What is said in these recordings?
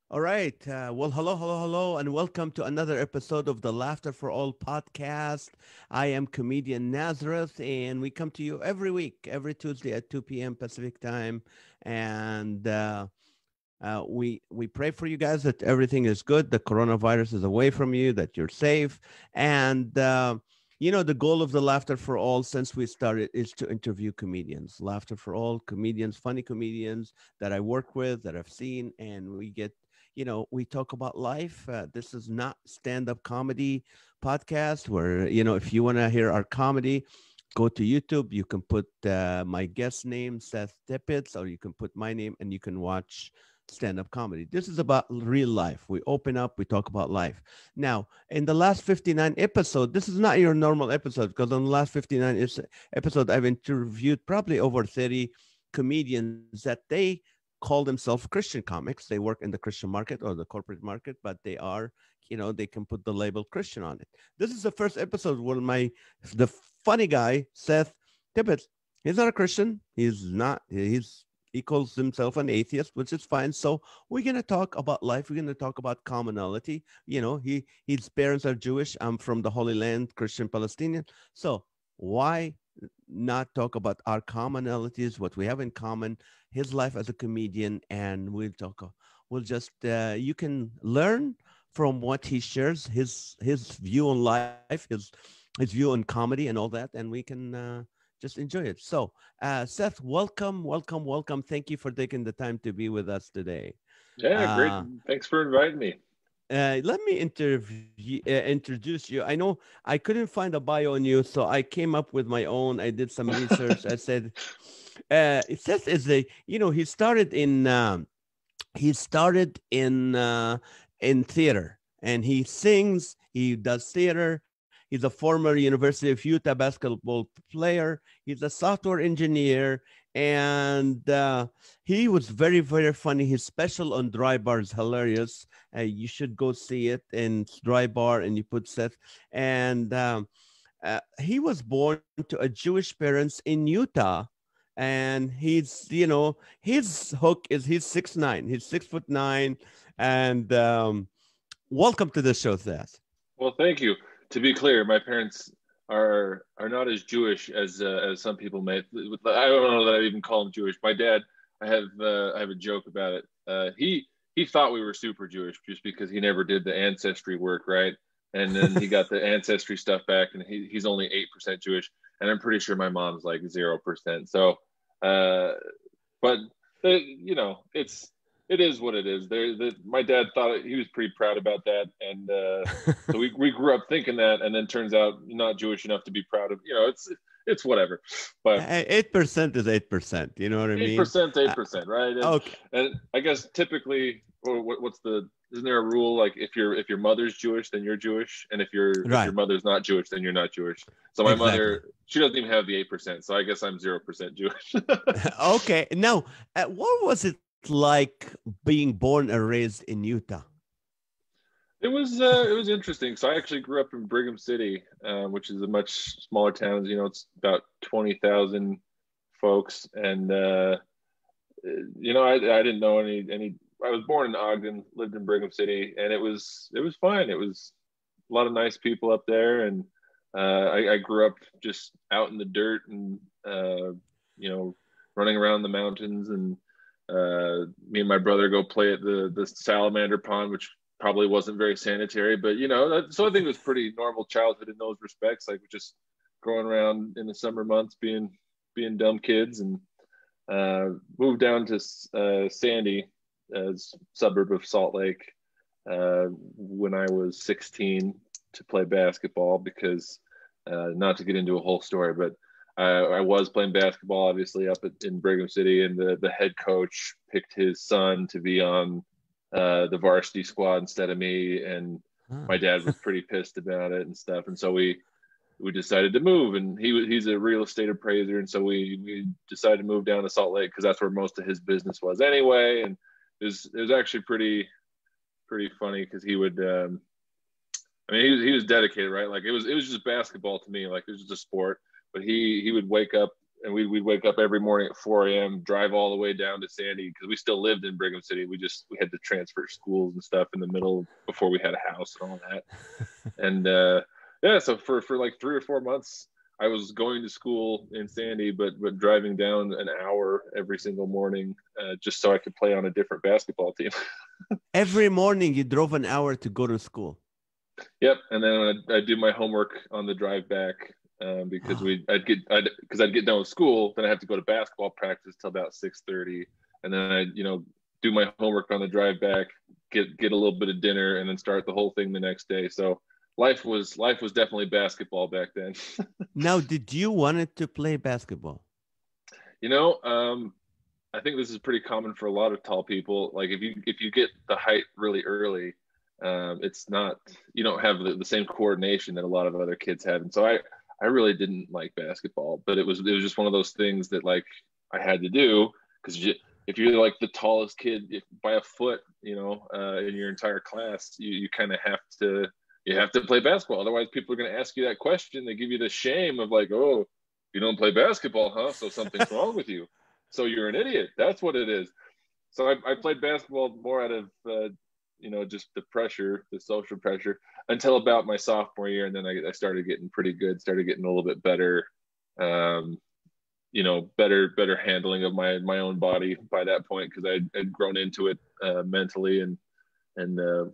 All right. Well, hello, hello, hello, and welcome to another episode of the Laughter for All podcast. I am comedian Nazareth, and we come to you every week, every Tuesday at 2 p.m. Pacific time. And we pray for you guys that everything is good, the coronavirus is away from you, that you're safe. And, the goal of the Laughter for All since we started is to interview comedians. Laughter for All, comedians, funny comedians that I work with, that I've seen, and we talk about life. This is not stand-up comedy podcast where, if you want to hear our comedy, go to YouTube. You can put my guest name, Seth Tippetts, or you can put my name and you can watch stand-up comedy. This is about real life. We open up, we talk about life. Now, in the last 59 episode, this is not your normal episode because on the last 59 episode, I've interviewed probably over 30 comedians that they call themselves Christian comics. They work in the Christian market or the corporate market, but they are, they can put the label Christian on it. This is the first episode where the funny guy, Seth Tippetts, he's not a Christian. He's not, he calls himself an atheist, which is fine. So we're gonna talk about life. We're gonna talk about commonality. His parents are Jewish. I'm from the Holy Land, Christian Palestinian. So why not talk about our commonalities, what we have in common, his life as a comedian, and we'll just you can learn from what he shares, his view on life, his view on comedy and all that, and we can just enjoy it. So, Seth, welcome, welcome, welcome. Thank you for taking the time to be with us today. Yeah, great. Uh, Thanks for inviting me. Let me introduce you. I know I couldn't find a bio on you, so I came up with my own. I did some research. I said, Seth is he started in theater, and he sings, he does theater. He's a former University of Utah basketball player. He's a software engineer, and he was very, very funny. His special on Dry Bar is hilarious. You should go see it in Dry Bar, and you put Seth. And he was born to a Jewish parents in Utah, and his hook is he's 6'9", he's 6'9", and welcome to the show, Seth. Well, thank you. To be clear, my parents are not as Jewish as some people may. I don't know that I even call them Jewish. My dad, I have a joke about it. He thought we were super Jewish just because he never did the ancestry work, right? And then he got the ancestry stuff back, and he's only 8% Jewish, and I'm pretty sure my mom's like 0%. So, uh, but it is what it is. My dad thought he was pretty proud about that, and so we grew up thinking that, and then turns out not Jewish enough to be proud of. It's whatever. But 8% is 8%. You know what I eight mean? percent, Uh, 8%, right? okay. And I guess typically, what's the? Isn't there a rule like if your mother's Jewish, then you're Jewish, and if your Right. mother's not Jewish, then you're not Jewish. So my Exactly. mother, she doesn't even have the 8%. So I guess I'm 0% Jewish. Okay. Now, what was it like being born and raised in Utah? It was interesting. So I actually grew up in Brigham City, which is a much smaller town. It's about 20,000 folks, and I didn't know any. I was born in Ogden, lived in Brigham City, and it was fine. It was a lot of nice people up there, and I grew up just out in the dirt and you know running around the mountains, and me and my brother go play at the salamander pond, which probably wasn't very sanitary, but so I think it was pretty normal childhood in those respects, like just growing around in the summer months, being dumb kids, and moved down to Sandy, as suburb of Salt Lake, when I was 16 to play basketball because, not to get into a whole story, but I was playing basketball, obviously, in Brigham City, and the head coach picked his son to be on the varsity squad instead of me, and my Huh. dad was pretty pissed about it and stuff, and so we decided to move, and he's a real estate appraiser, and so we decided to move down to Salt Lake because that's where most of his business was anyway, and it was actually pretty funny because he would. I mean, he was dedicated, right? Like it was just basketball to me, like it was just a sport. But he would wake up and we'd wake up every morning at 4 a.m., drive all the way down to Sandy because we still lived in Brigham City. We had to transfer schools and stuff in the middle before we had a house and all that. And yeah, so for like 3 or 4 months, I was going to school in Sandy, but driving down an hour every single morning just so I could play on a different basketball team. Every morning you drove an hour to go to school. Yep, and then I'd do my homework on the drive back because I'd get done with school, then I have to go to basketball practice till about 6:30, and then I'd do my homework on the drive back, get a little bit of dinner, and then start the whole thing the next day. So life was definitely basketball back then. Now, did you wanted to play basketball? I think this is pretty common for a lot of tall people. Like if you get the height really early, it's not, you don't have the same coordination that a lot of other kids have. And so I really didn't like basketball, but it was just one of those things that like I had to do because if you're like the tallest kid by a foot, in your entire class, you kind of have to play basketball. Otherwise people are going to ask you that question. They give you the shame of like, oh, you don't play basketball, huh? So something's wrong with you. So you're an idiot. That's what it is. So I played basketball more out of, just the pressure, the social pressure, until about my sophomore year. And then I started getting pretty good, started getting a little bit better, better handling of my own body by that point, because I'd grown into it mentally and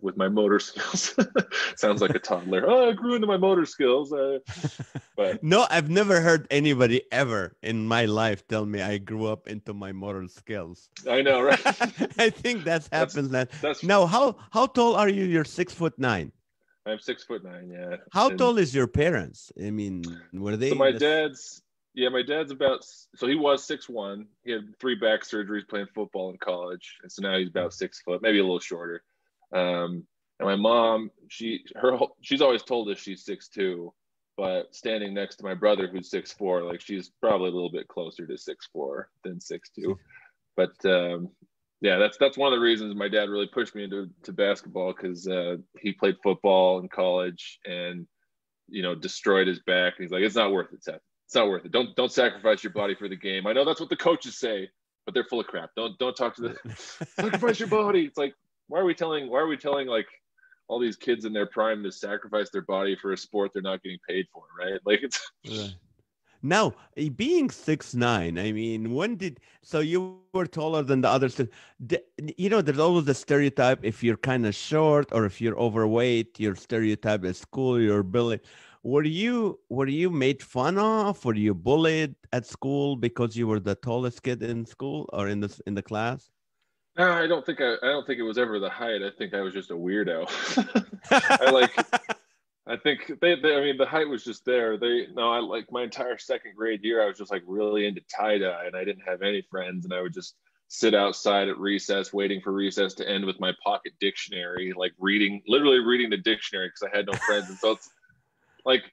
with my motor skills. Sounds like a toddler. Oh, I grew into my motor skills. But no, I've never heard anybody ever in my life tell me I grew up into my motor skills. I know, right? I think that's now. How tall are you? You're 6'9". I'm 6'9". Yeah. How tall is your parents? I mean, were they? So my dad's about. So he was 6'1". He had 3 back surgeries playing football in college, and so now he's about 6 foot, maybe a little shorter. And my mom, she's always told us she's 6'2", but standing next to my brother who's 6'4", like she's probably a little bit closer to 6'4" than 6'2". But yeah, that's one of the reasons my dad really pushed me into basketball, because he played football in college and destroyed his back. And he's like, it's not worth it, Seth. It's not worth it. Don't sacrifice your body for the game. I know that's what the coaches say, but they're full of crap. Don't talk to the sacrifice your body. It's like, why are we telling like all these kids in their prime to sacrifice their body for a sport they're not getting paid for, right? Like it's right. Now, being 6'9", I mean, so you were taller than the others. There's always the stereotype, if you're kind of short or if you're overweight, your stereotype at school, you're bullied. Were you made fun of? Were you bullied at school because you were the tallest kid in school or in the class? No, I don't think it was ever the height. I think I was just a weirdo. I think I mean, the height was just there. I like my entire second grade year, I was just like really into tie-dye, and I didn't have any friends, and I would just sit outside at recess, waiting for recess to end with my pocket dictionary, like literally reading the dictionary because I had no friends. And so it's like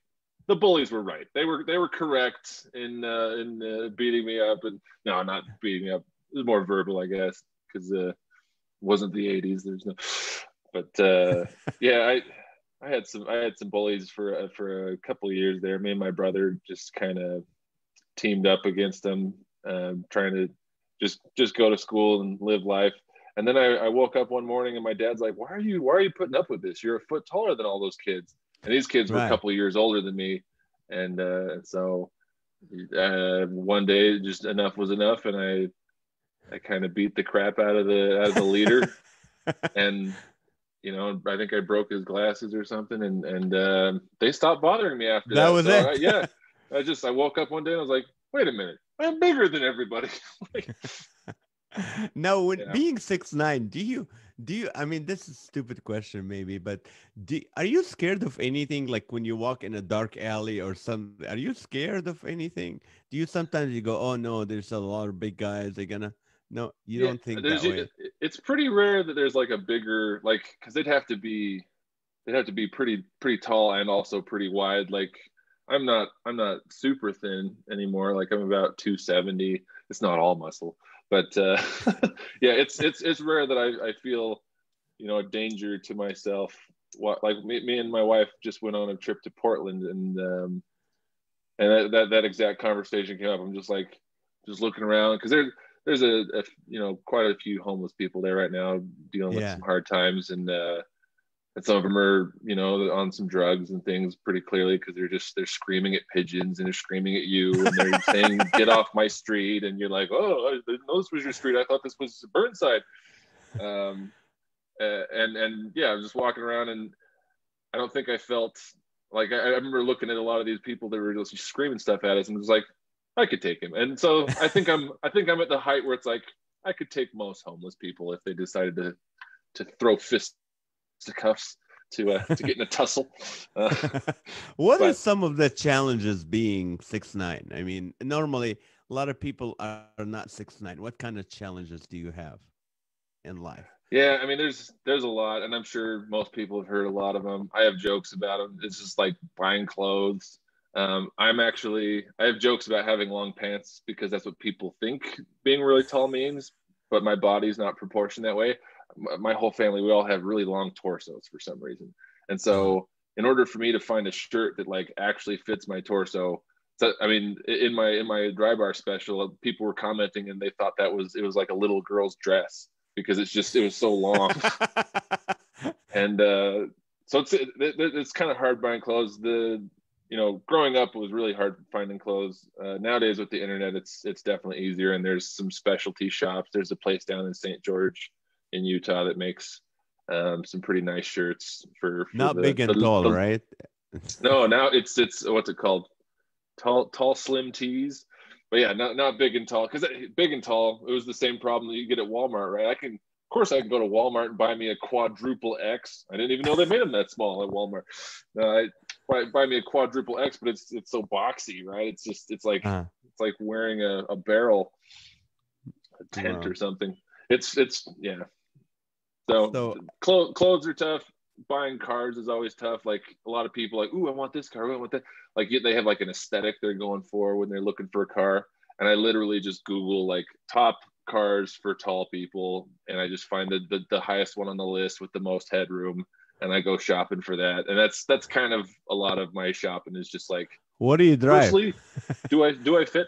the bullies were right. They were correct in beating me up, and no, not beating me up. It was more verbal, I guess, because it wasn't the 80s. There's no, but yeah, I had some bullies for a couple of years there. Me and my brother just kind of teamed up against them, trying to just go to school and live life. And then I woke up one morning and my dad's like, why are you putting up with this? You're a foot taller than all those kids. And these kids were a couple of years older than me. And so one day just enough was enough. And I kind of beat the crap out of the leader. And, I think I broke his glasses or something. And they stopped bothering me after that. That was it. Yeah. I woke up one day and I was like, wait a minute, I'm bigger than everybody. Now, when being 6'9", do you, I mean, this is a stupid question maybe, but are you scared of anything? Like when you walk in a dark alley or something, are you scared of anything? Do you sometimes you go, oh no, there's a lot of big guys. No, you don't think that way. It's pretty rare that there's like a bigger, like, cause they'd have to be pretty tall and also pretty wide. Like I'm not super thin anymore. Like I'm about 270. It's not all muscle, but yeah, it's rare that I feel, a danger to myself. Like me and my wife just went on a trip to Portland, And that exact conversation came up. I'm just like, just looking around because there's a quite a few homeless people there right now dealing with Yeah. some hard times, and some of them are on some drugs and things pretty clearly because they're screaming at pigeons and they're screaming at you and they're saying get off my street, and you're like, oh, I didn't know this was your street, I thought this was Burnside. And yeah, I was just walking around, and I don't think I felt like I remember looking at a lot of these people that were just screaming stuff at us, and it was like, I could take him. And so I think I'm at the height where it's like I could take most homeless people if they decided to throw fisticuffs to get in a tussle. What are some of the challenges being 6'9"? I mean, normally a lot of people are not 6'9". What kind of challenges do you have in life? Yeah, I mean, there's a lot, and I'm sure most people have heard a lot of them. I have jokes about them. It's just like buying clothes. I have jokes about having long pants because that's what people think being really tall means, but my body's not proportioned that way. My whole family, we all have really long torsos for some reason. And so in order for me to find a shirt that like actually fits my torso, so, I mean, in my dry bar special, people were commenting and they thought it was like a little girl's dress because it was so long. And so it's kind of hard buying clothes. Growing up, it was really hard finding clothes. Nowadays with the internet, it's definitely easier. And there's some specialty shops. There's a place down in St. George in Utah that makes some pretty nice shirts for not big and tall, right? No, now it's what's it called? Tall slim tees. But yeah, not big and tall, because big and tall, it was the same problem that you get at Walmart, right? Of course I can go to Walmart and buy me a quadruple X. I didn't even know they made them that small at Walmart. Buy me a quadruple X, but it's so boxy, right? It's like wearing a barrel, a tent or something. It's yeah. So clothes are tough. Buying cars is always tough. Like a lot of people like, ooh, I want this car, I want that. Like they have like an aesthetic they're going for when they're looking for a car. And I literally just Google like top cars for tall people, and I just find the highest one on the list with the most headroom, and I go shopping for that. And that's kind of a lot of my shopping is just like, what do you drive? Firstly, do I fit?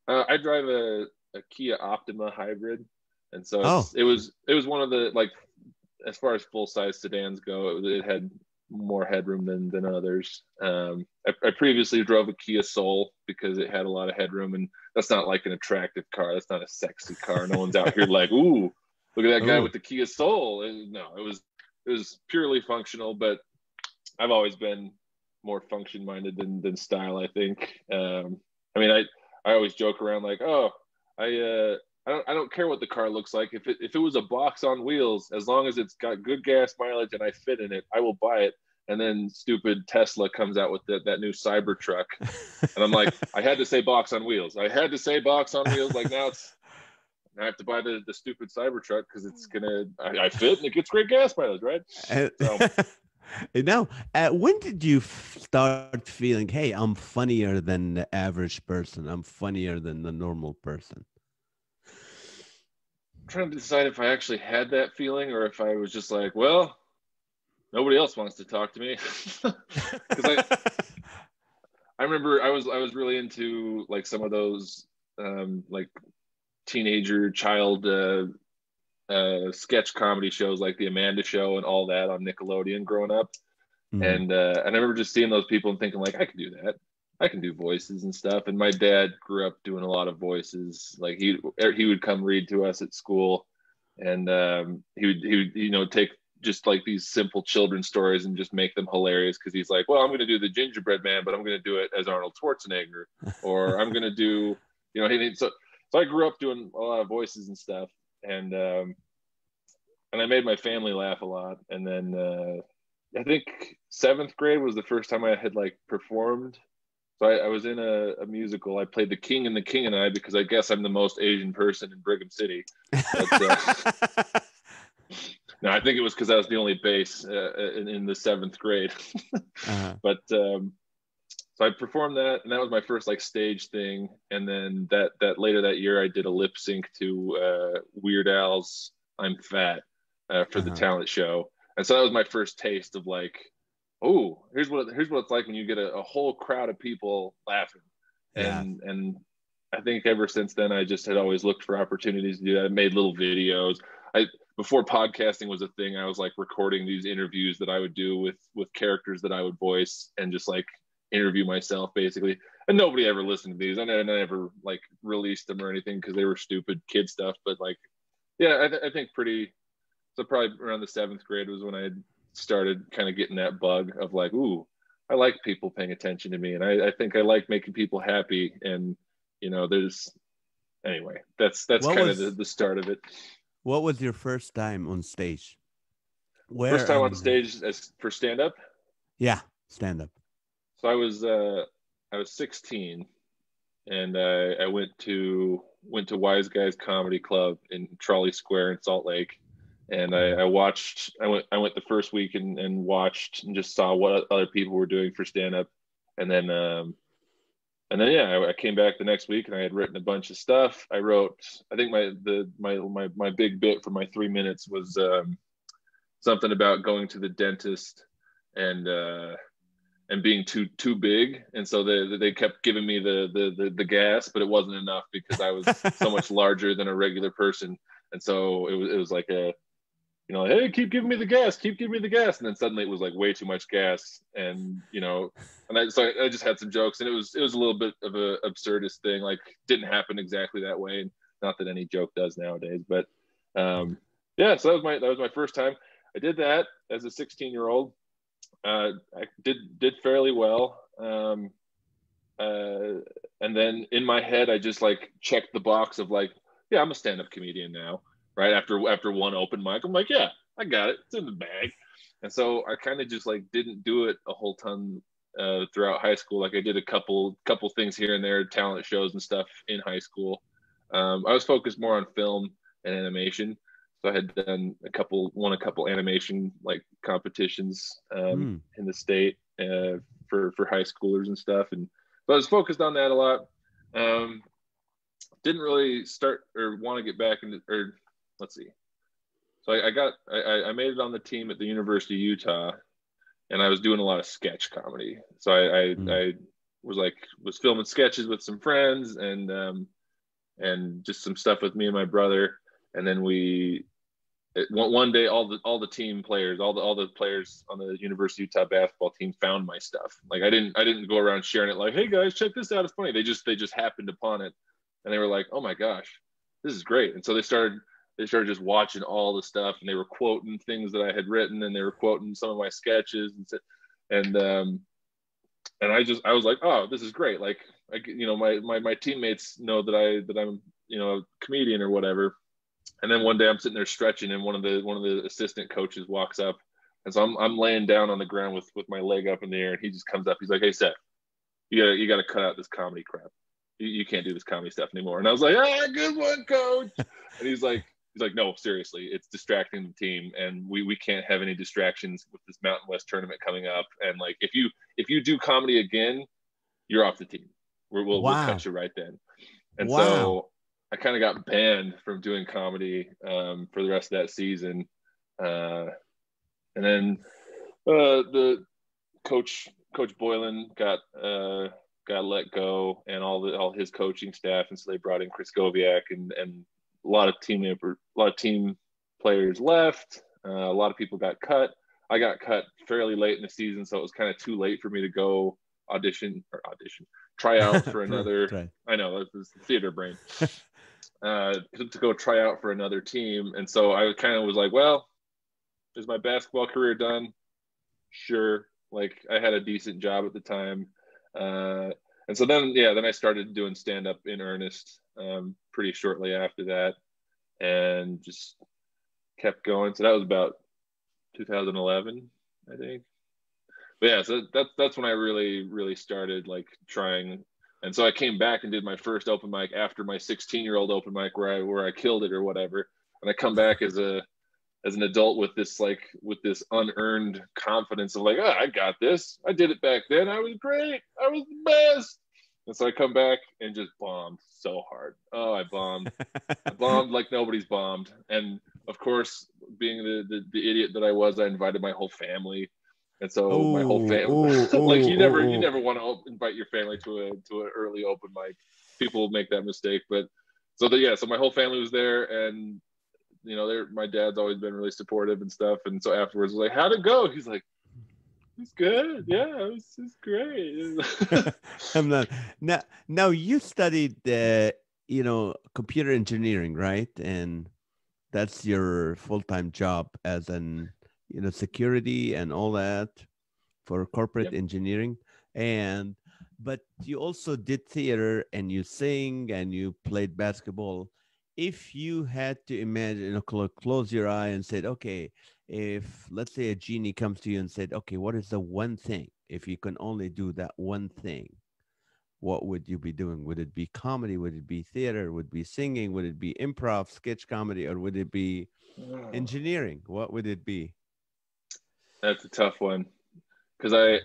I drive a Kia Optima hybrid, and so it was one of the, like, as far as full size sedans go, it had more headroom than others. I previously drove a Kia Soul because it had a lot of headroom, and that's not like an attractive car. That's not a sexy car. No one's out here like, ooh, look at that guy with the Kia Soul. And no, it was purely functional, but I've always been more function minded than style, I think. I mean, I always joke around like, oh, I don't care what the car looks like. If it was a box on wheels, as long as it's got good gas mileage and I fit in it, I will buy it. And then stupid Tesla comes out with that new Cybertruck, and I'm like, I had to say box on wheels. I had to say box on wheels. Like now I have to buy the stupid Cybertruck because it's I fit and it gets great gas mileage, right? So. Now, when did you start feeling, hey, I'm funnier than the average person? I'm funnier than the normal person. I'm trying to decide if I actually had that feeling or if I was just like, well, nobody else wants to talk to me. Because I remember I was really into like some of those like teenager child sketch comedy shows like the Amanda Show and all that on Nickelodeon growing up. And I remember just seeing those people and thinking like, I can do that. I can do voices and stuff. And my dad grew up doing a lot of voices. Like he would come read to us at school, and he would take just like these simple children's stories and just make them hilarious because he's like, well, I'm going to do the gingerbread man, but I'm going to do it as Arnold Schwarzenegger, or I'm going to do, so I grew up doing a lot of voices and stuff, and I made my family laugh a lot. And then I think 7th grade was the first time I had like performed. So I was in a musical. I played the King and the King and I, because I guess I'm the most Asian person in Brigham City. But, no, I think it was because I was the only bass in the 7th grade. But so I performed that, and that was my first like stage thing. And then that later that year, I did a lip sync to Weird Al's "I'm Fat" for the talent show. And so that was my first taste of like, oh, here's what it's like when you get a whole crowd of people laughing. Yeah. And I think ever since then, I just had always looked for opportunities to do that. I made little videos. I Before podcasting was a thing, I was like recording these interviews that I would do with characters that I would voice, and just like interview myself basically. And nobody ever listened to these. I never like released them or anything because they were stupid kid stuff. But like, yeah, I think pretty. So probably around the seventh grade was when I started kind of getting that bug of like, ooh, I like people paying attention to me, and I think I like making people happy. And there's anyway, that's What kind of was the start of it. what was your first time on stage? Where First time on and stage as for stand up. yeah, stand up. So I was 16, and I went to Wise Guys Comedy Club in Trolley Square in Salt Lake, and I went the first week and watched and just saw what other people were doing for stand up, and then yeah, I came back the next week and I had written a bunch of stuff. I wrote, I think my big bit for my 3 minutes was something about going to the dentist and being too big, and so they kept giving me the gas, but it wasn't enough because I was so much larger than a regular person, and so it was like a hey, keep giving me the gas, keep giving me the gas, and then suddenly it was like way too much gas, and I just had some jokes, and it was a little bit of a absurdist thing, like didn't happen exactly that way, and not that any joke does nowadays, but yeah, so that was my first time. I did that as a 16-year-old. I did fairly well. And then in my head, I just like checked the box of like, yeah, I'm a stand-up comedian now. Right after one open mic, I'm like, yeah, I got it. It's in the bag. And so I kind of just like didn't do it a whole ton throughout high school. Like I did a couple things here and there, talent shows and stuff in high school. I was focused more on film and animation. So I had won a couple animation like competitions in the state for high schoolers and stuff. And so I was focused on that a lot. Didn't really start or want to get back into, or let's see. So I made it on the team at the University of Utah, and I was doing a lot of sketch comedy. So I was filming sketches with some friends and just some stuff with me and my brother. And then one day all the team players, all the players on the University of Utah basketball team found my stuff. Like I didn't go around sharing it like, hey guys, check this out, it's funny. They just happened upon it, and they were like, oh my gosh, this is great. And so they started just watching all the stuff, and they were quoting things that I had written, and they were quoting some of my sketches, and I was like, oh, this is great. Like my teammates know that I'm a comedian or whatever. And then one day I'm sitting there stretching, and one of the assistant coaches walks up, and so I'm laying down on the ground with my leg up in the air, and he just comes up. He's like, hey Seth, you gotta cut out this comedy crap. You can't do this comedy stuff anymore. And I was like, good one, coach. And he's like, no, seriously, it's distracting the team, and we can't have any distractions with this Mountain West tournament coming up. And like, if you do comedy again, you're off the team. We'll cut you right then. And so I kind of got banned from doing comedy for the rest of that season. And then the coach Boylan got let go, and all his coaching staff, and so they brought in Chris Goviak, and a lot of team players left. A lot of people got cut. I got cut fairly late in the season, so it was kind of too late for me to go try out for another. I know, that's theater brain. To go try out for another team, and so I kind of was like, well, is my basketball career done? Sure. Like I had a decent job at the time. And so then I started doing stand-up in earnest pretty shortly after that, and just kept going. So that was about 2011, I think. But yeah, so that's when I really started like trying. And so I came back and did my first open mic after my 16-year-old open mic where I killed it or whatever. And I come back as an adult with this unearned confidence of like, oh, I got this. I did it back then. I was great. I was the best. And so I come back and just bombed so hard. Oh, I bombed. I bombed like nobody's bombed. And of course, being the idiot that I was, I invited my whole family. And so my whole Oh, family, oh, like oh, you oh, never want to invite your family to an early open mic. People will make that mistake, but so my whole family was there, and my dad's always been really supportive and stuff. And so afterwards, I was like, "How'd it go?" He's like, "It's good. Yeah, it's great." oh. I'm not now. Now you studied, computer engineering, right? And that's your full-time job as an, security and all that for corporate Yep. engineering. And but you also did theater and you sing and you played basketball. If you had to imagine, close your eye and said, okay, if let's say a genie comes to you and said, okay, what is the one thing? If you can only do that one thing, what would you be doing? Would it be comedy? Would it be theater? Would it be singing? Would it be improv, sketch comedy, or would it be Oh, engineering? What would it be? that's a tough one because I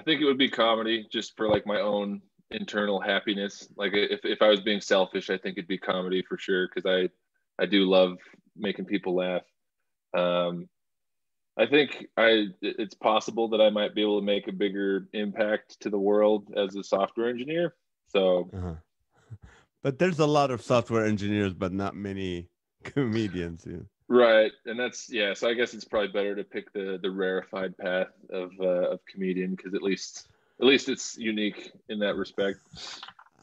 think it would be comedy just for like my own internal happiness. Like if I was being selfish, I think it'd be comedy for sure because I do love making people laugh. Um, I think it's possible that I might be able to make a bigger impact to the world as a software engineer. So Uh-huh. But there's a lot of software engineers, but not many comedians. Yeah. right, and that's yeah. So I guess it's probably better to pick the rarefied path of comedian because at least it's unique in that respect.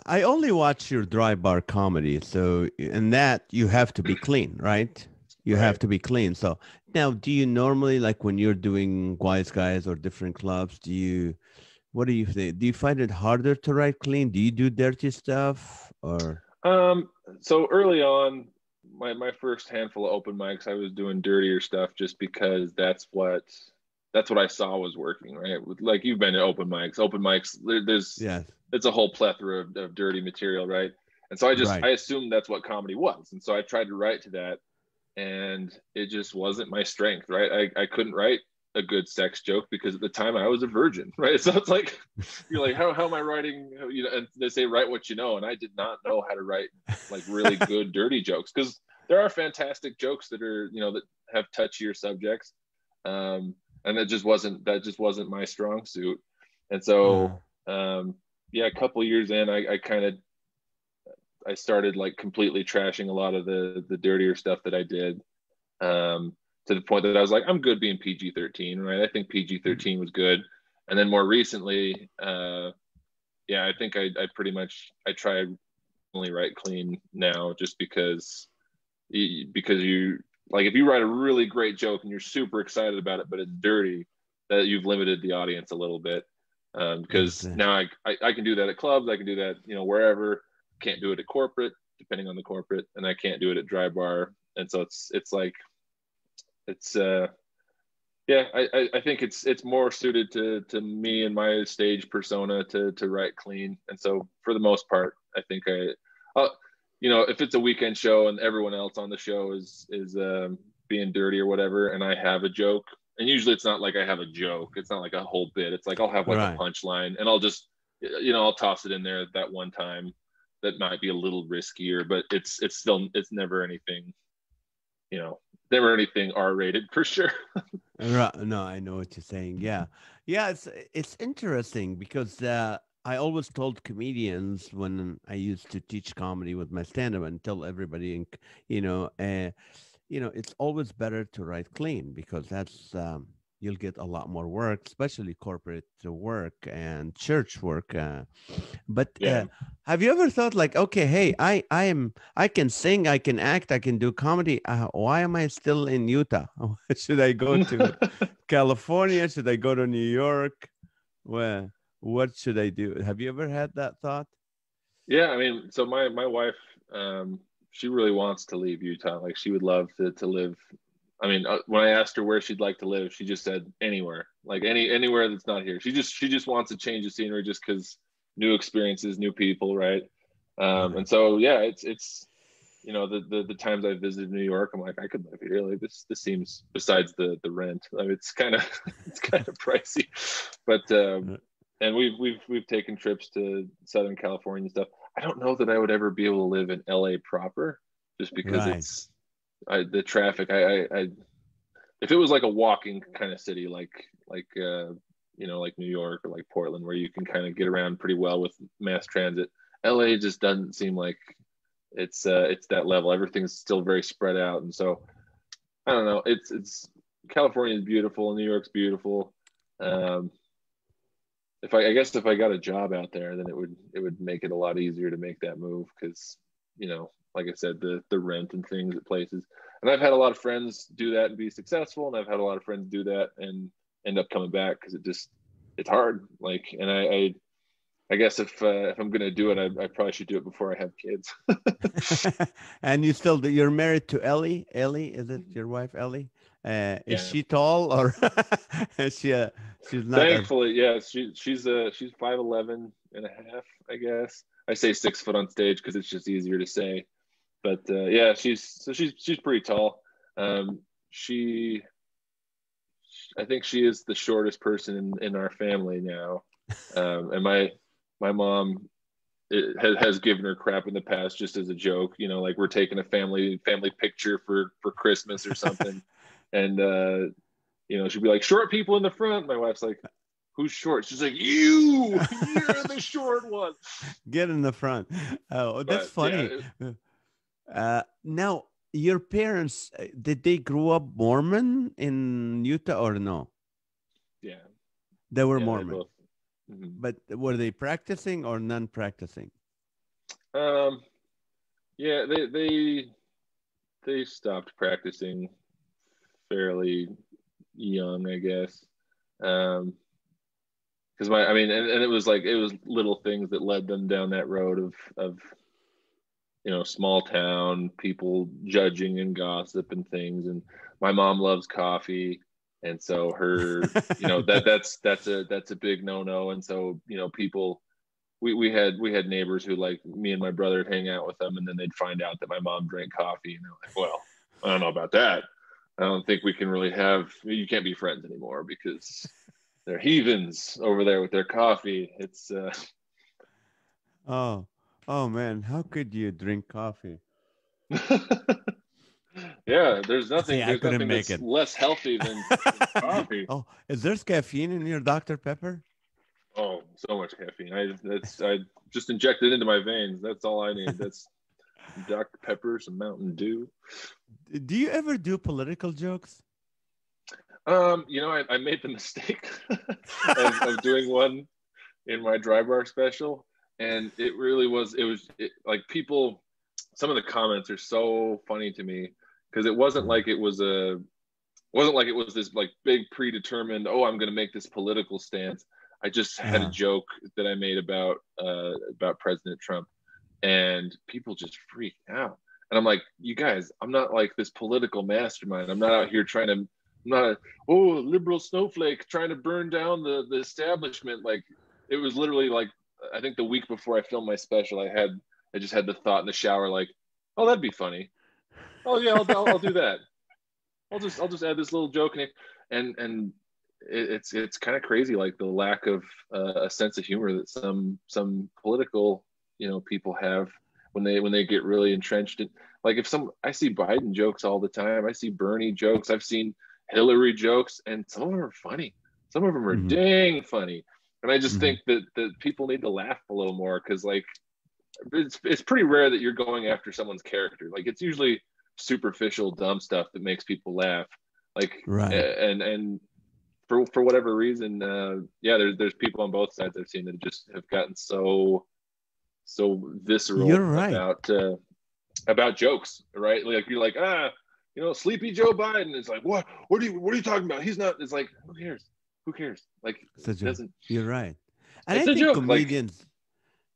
I only watch your dry bar comedy, so in that you have to be clean, right? You have Right. to be clean. So now, do you normally like when you're doing Wise Guys or different clubs? What do you think? Do you find it harder to write clean? Do you do dirty stuff or? Um, so early on, my first handful of open mics, I was doing dirtier stuff just because that's what I saw was working, right? Like you've been to open mics. Open mics, there's Yes, it's a whole plethora of dirty material, right? And so I right. assumed that's what comedy was, and so I tried to write to that, and it just wasn't my strength, right? I couldn't write a good sex joke because at the time I was a virgin, right? So it's like you're like, how am I writing? And they say write what you know, and I did not know how to write like really good dirty jokes because there are fantastic jokes that are that have touchier subjects, and that just wasn't my strong suit, and Uh, so yeah, a couple years in, I started like completely trashing a lot of the dirtier stuff that I did, to the point that I was like, I'm good being PG-13, right? I think PG-13 was good, and then more recently, yeah, I think I pretty much I try only write clean now, just because you like if you write a really great joke and you're super excited about it, but it's dirty, that you've limited the audience a little bit. Because exactly. now I can do that at clubs, I can do that wherever. Can't do it at corporate, depending on the corporate, and I can't do it at dry bar. And so it's like it's yeah, I think it's more suited to me and my stage persona to write clean. And so for the most part, I think uh, if it's a weekend show and everyone else on the show is being dirty or whatever, and I have a joke, and usually it's not like I have a joke, it's not like a whole bit. It's like I'll have like a Right. punchline, and I'll just I'll toss it in there that one time that might be a little riskier, but it's never anything, you know, never anything R rated for sure. Right. No, I know what you're saying. Yeah. Yeah, it's interesting because I always told comedians when I used to teach comedy with my stand-up and tell everybody, you know, uh, it's always better to write clean because that's you'll get a lot more work, especially corporate work and church work. But Yeah. have you ever thought like, okay, hey, I can sing, I can act, I can do comedy. Why am I still in Utah? Should I go to California? Should I go to New York? Well, what should I do? Have you ever had that thought? Yeah, I mean, so my wife, she really wants to leave Utah. Like she would love to live. I mean, when I asked her where she'd like to live, she just said anywhere, like anywhere that's not here. She just wants to change the scenery just because new experiences, new people, right? Right. And so yeah, it's the times I visited New York, I'm like I could live here. Like this seems besides the rent, I mean, it's kind of it's kind of pricey, but and we've taken trips to Southern California and stuff. I don't know that I would ever be able to live in LA proper, just because Right. the traffic. if it was like a walking kind of city, like like New York or like Portland, where you can kind of get around pretty well with mass transit. LA just doesn't seem like it's that level. Everything's still very spread out, and so I don't know. It's California is beautiful, New York's beautiful. Um, if I guess if I got a job out there, then it would make it a lot easier to make that move because like I said, the rent and things at places. And I've had a lot of friends do that and be successful, and I've had a lot of friends do that and end up coming back because it's hard. Like, and I guess if I'm gonna do it, I probably should do it before I have kids. And you're married to Ellie. Ellie, is it your wife, Ellie? Is Yeah. she tall or is she's not as Thankfully, yeah, she's 5'11" and a half, I guess. I say 6 foot on stage because it's just easier to say. But yeah, she's pretty tall. She I think she is the shortest person in our family now. And my mom has given her crap in the past just as a joke, like we're taking a family picture for Christmas or something. And she'd be like, short people in the front. My wife's like, who's short? She's like, you're the short one. Get in the front. Oh, that's But funny. Now, your parents, did they grow up Mormon in Utah or no? yeah, They were yeah, Mormon. they both. Mhm. But were they practicing or non-practicing? Yeah, they stopped practicing fairly young, I guess. Because and it was little things that led them down that road of small town people judging and gossip and things. And my mom loves coffee, and so that's a big no. And so people, we had neighbors who, like, me and my brother would hang out with them, and then they'd find out that my mom drank coffee, and they're like, well, I don't know about that. I don't think we can really you can't be friends anymore because they're heathens over there with their coffee. It's Oh man, how could you drink coffee? yeah, there's See, nothing I there's couldn't nothing make that's it. less healthy than coffee. Oh, is there caffeine in your Dr. Pepper? Oh, so much caffeine. I just inject it into my veins. That's all I need. That's some Dr. Pepper, some Mountain Dew. Do you ever do political jokes? I made the mistake of doing one in my dry bar special, and like people, some of the comments are so funny to me because it wasn't like it was this like big predetermined, oh, I'm going to make this political stance. I just had a joke that I made about President Trump, and people just freaked out. And I'm like, you guys, I'm not like this political mastermind. I'm not out here I'm not a liberal snowflake trying to burn down the establishment. Like, it was literally like, I think the week before I filmed my special, I just had the thought in the shower, like, oh, that'd be funny. Oh yeah, I'll do that. I'll just add this little joke in it, and it's kind of crazy, like the lack of a sense of humor that some political people have when they get really entrenched in, like, I see Biden jokes all the time. I see Bernie jokes. I've seen Hillary jokes, and some of them are funny. Some of them are dang funny. And I just think that people need to laugh a little more because, like, it's pretty rare that you're going after someone's character. Like, it's usually superficial, dumb stuff that makes people laugh. Like, Right. And for whatever reason, there's people on both sides I've seen that just have gotten so visceral You're right. about jokes, right? Like, you're like, sleepy Joe Biden. It's like, what are you talking about? He's not. It's like, who cares? Like, it doesn't. You're right. And I It's a think joke.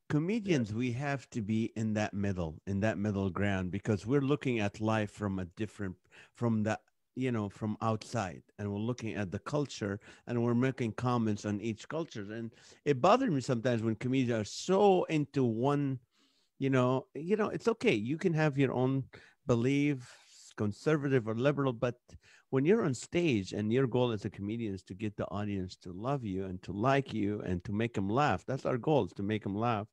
comedians, we have to be in that middle ground, because we're looking at life from a different, from the, from outside, and we're looking at the culture, and we're making comments on each culture. And it bothers me sometimes when comedians are so into one, it's okay. You can have your own beliefs, conservative or liberal, but when you're on stage and your goal as a comedian is to get the audience to love you and to like you and to make them laugh, that's our goal, is to make them laugh.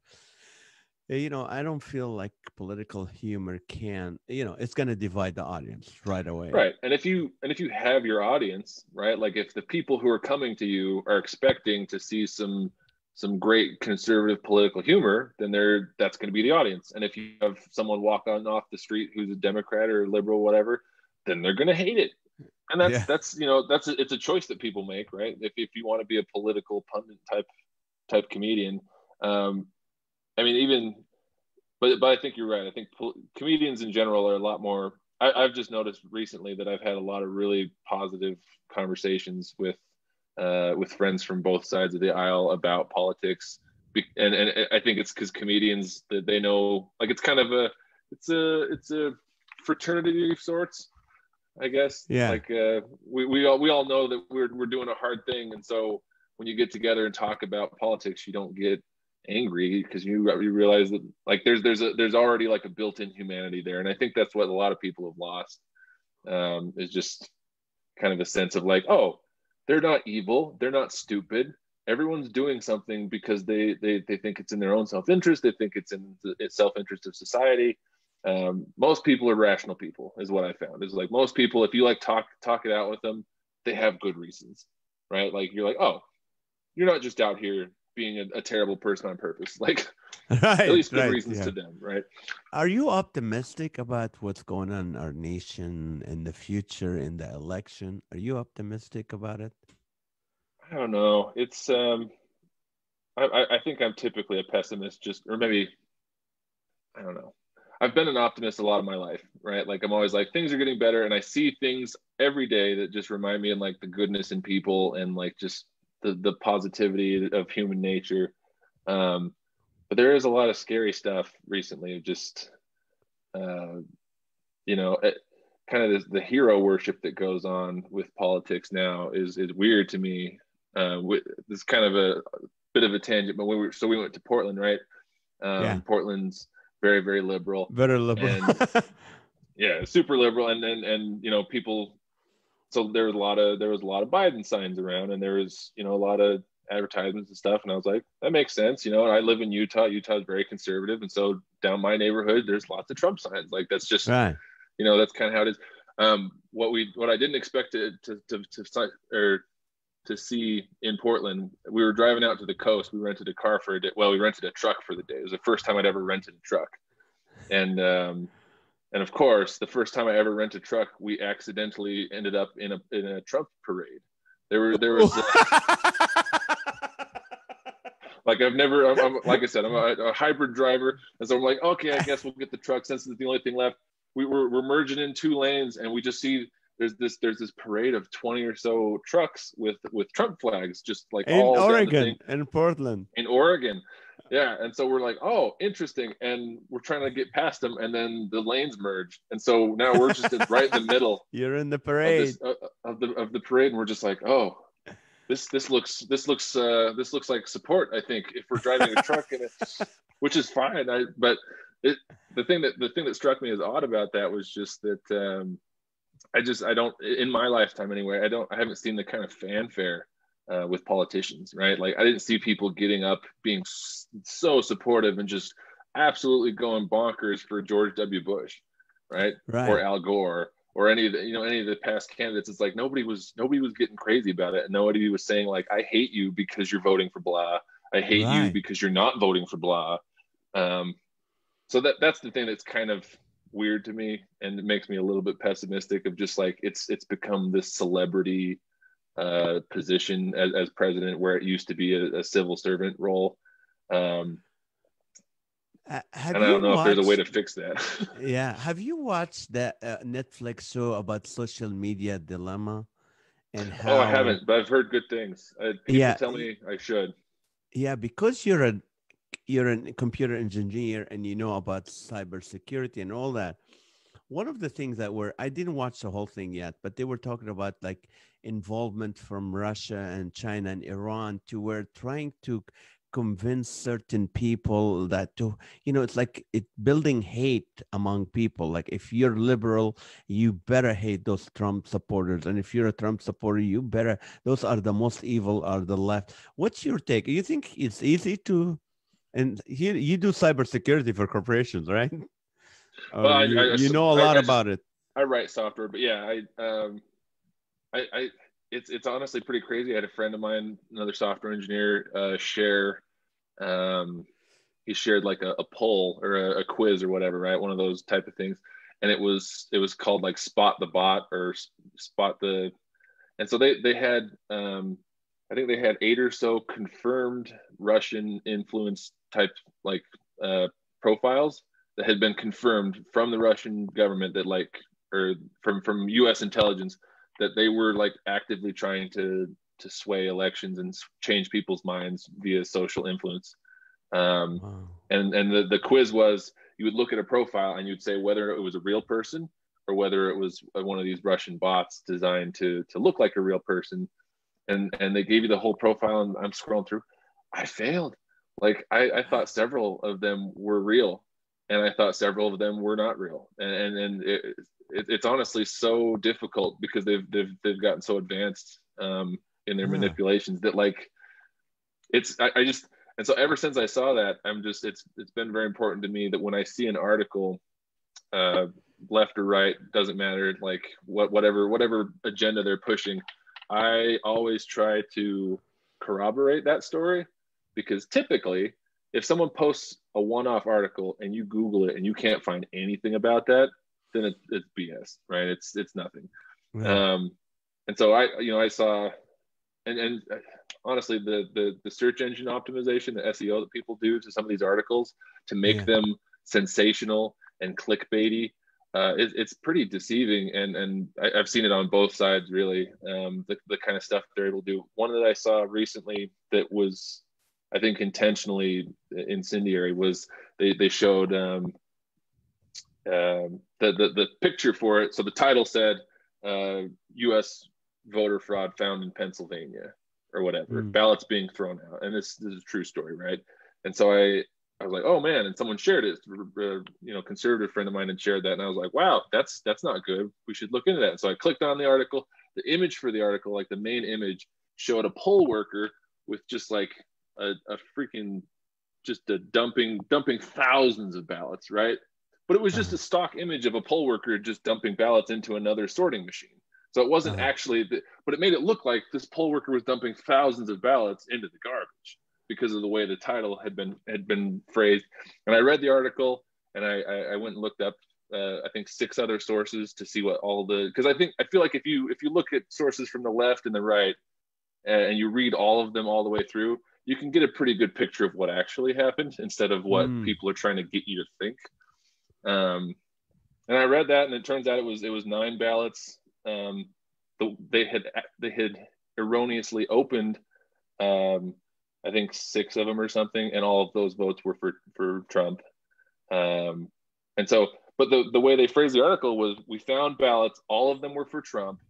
I don't feel like political humor can, it's going to divide the audience right away. Right. And if you have your audience, right? Like if the people who are coming to you are expecting to see some great conservative political humor, then that's going to be the audience. And if you have someone walk on off the street who's a Democrat or liberal, whatever, then they're going to hate it. And Yeah. it's a choice that people make, right? If you want to be a political pundit type comedian, um, I mean, even but I think you're right. I think comedians in general are a lot more. I've just noticed recently that I've had a lot of really positive conversations with friends from both sides of the aisle about politics, and I think it's because comedians that they know, like it's kind of it's a fraternity of sorts, I guess. Yeah. Like we all know that we're doing a hard thing, and so when you get together and talk about politics, you don't get angry because you realize that like there's already like a built-in humanity there, and I think that's what a lot of people have lost, is just kind of a sense of like, oh, they're not evil, they're not stupid. Everyone's doing something because they think it's in their own self-interest. They think it's in the self-interest of society. Most people are rational people, is what I found. Is like most people, if you like talk it out with them, they have good reasons, right? Like you're like, oh, you're not just out here being a terrible person on purpose. Like at Right, least good right. reasons Yeah. to them, right? Are you optimistic about what's going on in our nation in the future in the election? Are you optimistic about it? I don't know. It's I think I'm typically a pessimist, just or maybe I don't know. I've been an optimist a lot of my life, right? Like I'm always like things are getting better, and I see things every day that just remind me of like the goodness in people and like just the positivity of human nature. Um, but there is a lot of scary stuff recently of just uh, it, kind of the hero worship that goes on with politics now is weird to me. This is kind of a bit of a tangent, but we went to Portland, right? Yeah. Portland's very very liberal, Very liberal. and yeah, super liberal, and people. So there was a lot of Biden signs around, and there was a lot of advertisements and stuff, and I was like, that makes sense. I live in Utah. Utah is very conservative, and so down my neighborhood, there's lots of Trump signs. Like that's just Right. that's kind of how it is. What I didn't expect or to see in Portland, we were driving out to the coast. We rented a car for a day. Well, we rented a truck for the day. It was the first time I'd ever rented a truck, and of course, the first time I ever rented a truck, we accidentally ended up in a Trump parade. There was like I've never. Like I said, I'm a hybrid driver, and so I'm like, okay, I guess we'll get the truck since it's the only thing left. We're merging in two lanes, and we just see there's this parade of 20 or so trucks with Trump flags, just like In all down the thing Oregon, in Portland. in Oregon. Yeah, and so we're like, oh, interesting, and we're trying to get past them, and then the lanes merge, and so now we're just right in the middle You're in the of parade. this of the parade, and we're just like, oh, this looks like support. I think if we're driving a truck, which is fine. But the thing that struck me as odd about that was just that I don't, in my lifetime anyway, I haven't seen the kind of fanfare with politicians, right? Like I didn't see people getting up being so supportive and just absolutely going bonkers for George W. Bush, right? Or Right. Al Gore or any of the past candidates. It's like nobody was getting crazy about it, and nobody was saying like, I hate you because you're voting for blah, I hate you Right. because you're not voting for blah. um so that's the thing that's kind of weird to me, and it makes me a little bit pessimistic of just like it's become this celebrity position as president, where it used to be a civil servant role. um Have and I don't you know if there's a way to watched? fix that. Yeah. Have you watched that Netflix show about social media dilemma and Oh, I how? haven't, but I've heard good things. People Yeah. tell me I should. Yeah, because you're a computer engineer and you know about cybersecurity and all that. One of the things that were I didn't watch the whole thing yet, but they were talking about like involvement from Russia and China and Iran to where trying to convince certain people that it's like it building hate among people. Like if you're liberal, you better hate those Trump supporters, and if you're a Trump supporter, you better those are the most evil are the left. What's your take? You think it's easy to And you do cybersecurity for corporations, right? Well, Or you know a lot about it. I write software, but yeah, I it's honestly pretty crazy. I had a friend of mine, another software engineer, share. Um, he shared like a poll or a quiz or whatever, right? One of those type of things, and it was called like Spot the Bot or Spot the, and so they had I think they had 8 or so confirmed Russian influence type like profiles that had been confirmed from the Russian government that like or from U.S. intelligence that they were like actively trying to sway elections and change people's minds via social influence. Um, Wow. and the quiz was you would look at a profile and you'd say whether it was a real person or whether it was one of these Russian bots designed to look like a real person. And they gave you the whole profile, and I'm scrolling through. I failed. Like I thought several of them were real, and I thought several of them were not real. And it's honestly so difficult because they've gotten so advanced in their Yeah. manipulations that like I just, and so ever since I saw that, I'm just it's been very important to me that when I see an article, uh, left or right, doesn't matter, like whatever agenda they're pushing, I always try to corroborate that story, because typically if someone posts a one-off article and you Google it and you can't find anything about that, then it's BS, right? It's nothing. Yeah. Um, and so I saw, and honestly, the search engine optimization, the SEO that people do to some of these articles to make Yeah. them sensational and clickbaity, it's pretty deceiving, and I've seen it on both sides really. The kind of stuff they're able to do. One that I saw recently that was, I think, intentionally incendiary was they showed the picture for it. So the title said, U.S. voter fraud found in Pennsylvania or whatever, Mm. ballots being thrown out. And this is a true story, right? And so I was like, oh man, and someone shared it, conservative friend of mine had shared that, and I was like, wow, that's not good. We should look into that. And so I clicked on the article. The image for the article, like the main image, showed a poll worker with just like a freaking just a dumping thousands of ballots, right? But it was just Uh-huh. a stock image of a poll worker just dumping ballots into another sorting machine. So it wasn't Uh-huh. actually, but it made it look like this poll worker was dumping thousands of ballots into the garbage because of the way the title had been phrased. And I read the article, and I went and looked up I think 6 other sources to see what all the, because I feel like if you look at sources from the left and the right, and you read all of them all the way through, you can get a pretty good picture of what actually happened instead of what Mm. people are trying to get you to think. Um, and I read that, and it turns out it was 9 ballots. They had erroneously opened, I think 6 of them or something, and all of those votes were for Trump. And so, but the way they phrased the article was, we found ballots, all of them were for Trump,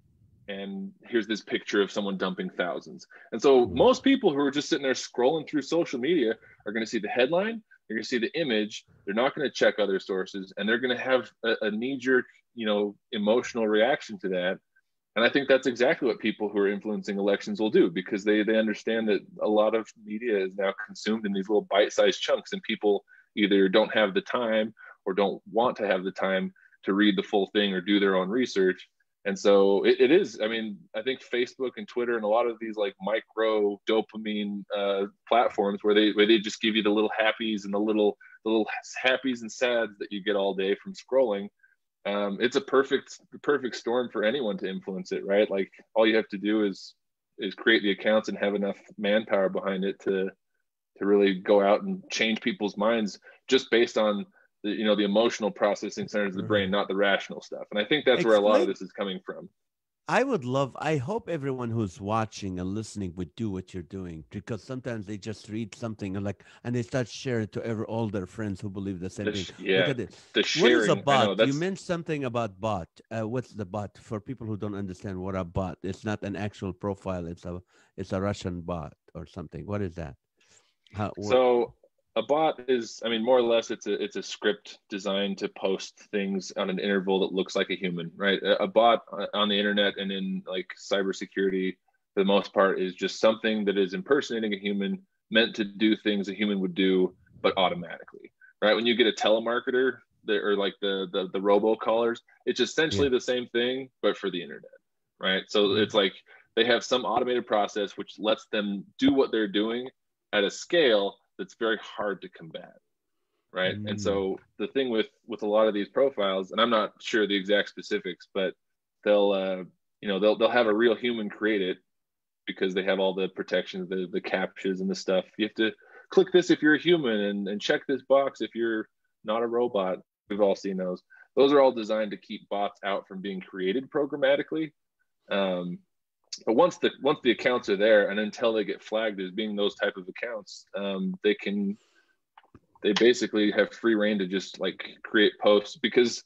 and here's this picture of someone dumping thousands. And so Wow. most people who are just sitting there scrolling through social media are going to see the headline, they're going to see the image, they're not going to check other sources, and they're going to have a knee-jerk, emotional reaction to that. And I think that's exactly what people who are influencing elections will do, because they understand that a lot of media is now consumed in these little bite-sized chunks, and people either don't have the time or don't want to have the time to read the full thing or do their own research. And so it is, I mean, I think Facebook and Twitter and a lot of these like micro dopamine platforms where they just give you the little happies and the little happies and sads that you get all day from scrolling. It's a perfect storm for anyone to influence it, right? Like all you have to do is create the accounts and have enough manpower behind it to really go out and change people's minds just based on the emotional processing centers of the brain, Right. not the rational stuff. And I think that's where a lot of Explain. this is coming from. I hope everyone who's watching and listening would do what you're doing, because sometimes they just read something and they start sharing it to all their friends who believe the same thing. Look Yeah, at it. the What is a sharing. I bot? know You that's mentioned something about bot. What's the bot for people who don't understand what a bot? It's not an actual profile. It's a Russian bot or something. What is that? How what? so. A bot is, I mean, more or less, it's a script designed to post things on an interval that looks like a human, right? A bot on the internet and in like cybersecurity, for the most part, is just something that is impersonating a human, meant to do things a human would do but automatically, right? When you get a telemarketer or like the robocallers, it's Yeah. essentially the same thing, but for the internet, right? So Mm. it's like they have some automated process which lets them do what they're doing at a scale that's very hard to combat, right? And Mm. so the thing with a lot of these profiles, and I'm not sure the exact specifics, but they'll they'll have a real human create it because they have all the protections, the captures and the stuff. You have to click this if you're a human, and check this box if you're not a robot. We've all seen those. Those are all designed to keep bots out from being created programmatically. Um, but once the accounts are there, and until they get flagged as being those type of accounts, they basically have free reign to just like create posts because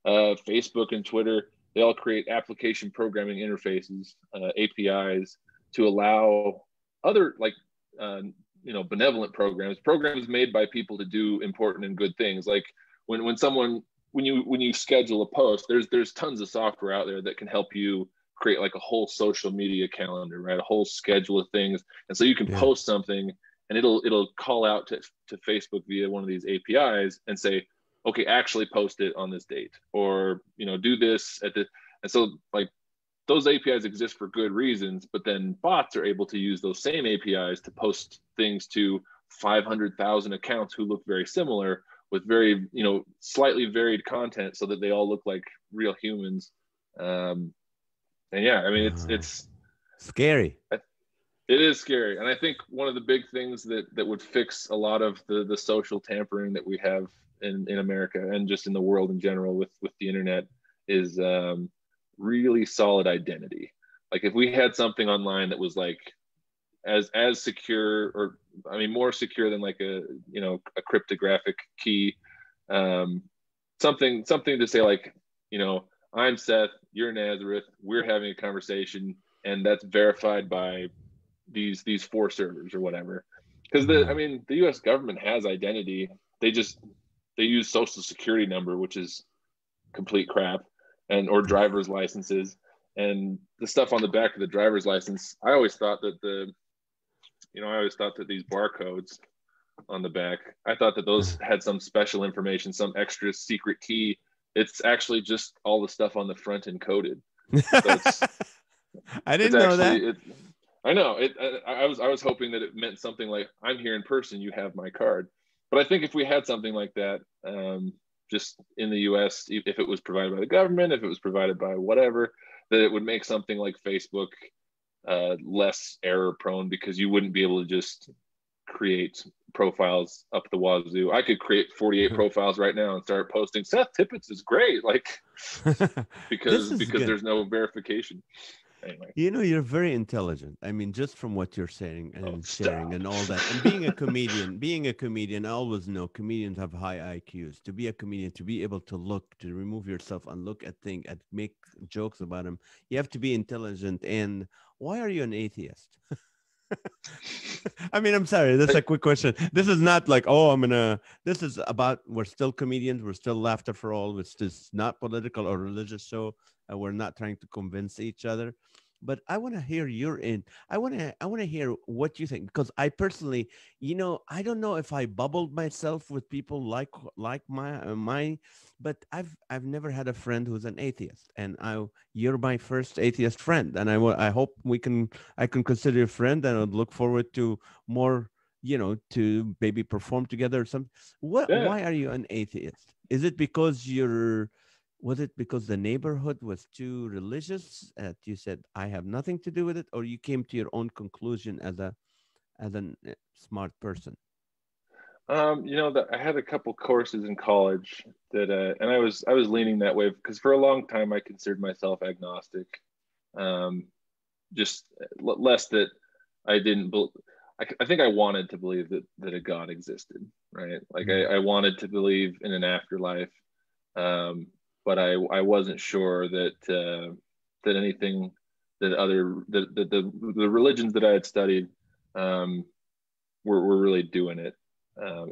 Facebook and Twitter, they all create application programming interfaces, APIs, to allow other like benevolent programs made by people to do important and good things. Like when you schedule a post, there's tons of software out there that can help you create like a whole social media calendar, right? A whole schedule of things, and so you can Yeah. post something and it'll call out to Facebook via one of these APIs and say, okay, actually post it on this date, or do this at the. And so like those APIs exist for good reasons, but then bots are able to use those same APIs to post things to 500,000 accounts who look very similar with very slightly varied content, so that they all look like real humans. And yeah, I mean Uh, Scary. it is scary, and I think one of the big things that would fix a lot of the social tampering that we have in America and just in the world in general with the internet is really solid identity. Like if we had something online that was like as secure, or I mean more secure than like a cryptographic key, um, something to say like I'm Seth, you're Nazareth, we're having a conversation, and that's verified by these four servers or whatever. Because Yeah. the U.S. government has identity. They use social security number, which is complete crap, and or driver's licenses, and the stuff on the back of the driver's license. I always thought that these barcodes on the back, I thought that those had some special information, some extra secret key. It's actually just all the stuff on the front encoded. So I it's didn't know actually that. it. I know it. I was hoping that it meant something like I'm here in person. You have my card. But I think if we had something like that, just in the U.S., if it was provided by the government, if it was provided by whatever, that it would make something like Facebook less error prone, because you wouldn't be able to just create profiles up the wazoo. I could create 48 profiles right now and start posting. Seth Tippetts is great, like This because is because good. there's no verification. Anyway, You're very intelligent. I mean, just from what you're saying oh and sharing stop. and all that. And being a comedian, I always know comedians have high IQs. To be a comedian, to be able to look, to remove yourself and look at things and make jokes about them, you have to be intelligent. And why are you an atheist? I mean, I'm sorry. That's a quick question. This is not like, oh, this is about, we're still comedians. We're still laughter for all. It's just not political or religious show. We're not trying to convince each other. But I want to hear your in. I want to hear what you think, because I personally, I don't know if I bubbled myself with people like my, but I've never had a friend who's an atheist, and you're my first atheist friend, and I hope I can consider you a friend, and I would look forward to more, to maybe perform together or something. Yeah. Why are you an atheist? Is it because was it because the neighborhood was too religious that you said I have nothing to do with it, or you came to your own conclusion as a smart person? That I had a couple courses in college that, and I was leaning that way because for a long time I considered myself agnostic. Um, just less that I didn't. I think I wanted to believe that a God existed, right? Like Mm. I wanted to believe in an afterlife, um, but I wasn't sure that anything that other the religions that I had studied um, were really doing it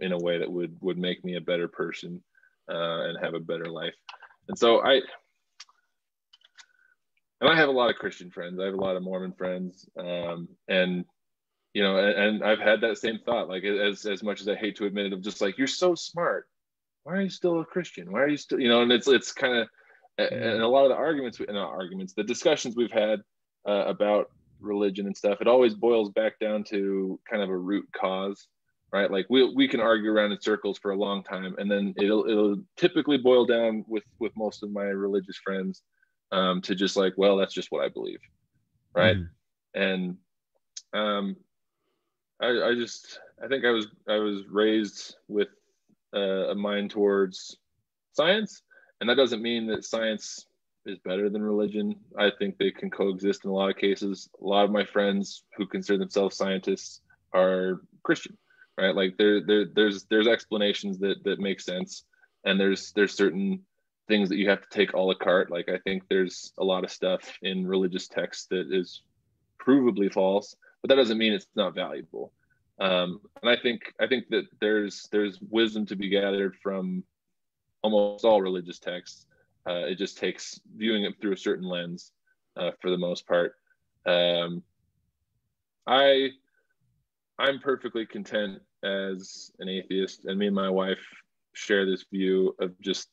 in a way that would make me a better person and have a better life. And so I have a lot of Christian friends. I have a lot of Mormon friends, and and I've had that same thought, like as much as I hate to admit it, of just like, you're so smart, why are you still a Christian? Why are you still, and it's kind of, and a lot of the the discussions we've had about religion and stuff, it always boils back down to kind of a root cause, right? Like we can argue around in circles for a long time, and then it'll typically boil down with most of my religious friends to just like, well, that's just what I believe, right? Mhm. And um, I think I was raised with a mind towards science, and that doesn't mean that science is better than religion. I think they can coexist in a lot of cases. A lot of my friends who consider themselves scientists are Christian, right? Like there's explanations that make sense, and there's certain things that you have to take a la carte. Like I think there's a lot of stuff in religious texts that is provably false, but that doesn't mean it's not valuable. And I think that there's wisdom to be gathered from almost all religious texts. It just takes viewing it through a certain lens for the most part. Um, I I'm perfectly content as an atheist, and me and my wife share this view of just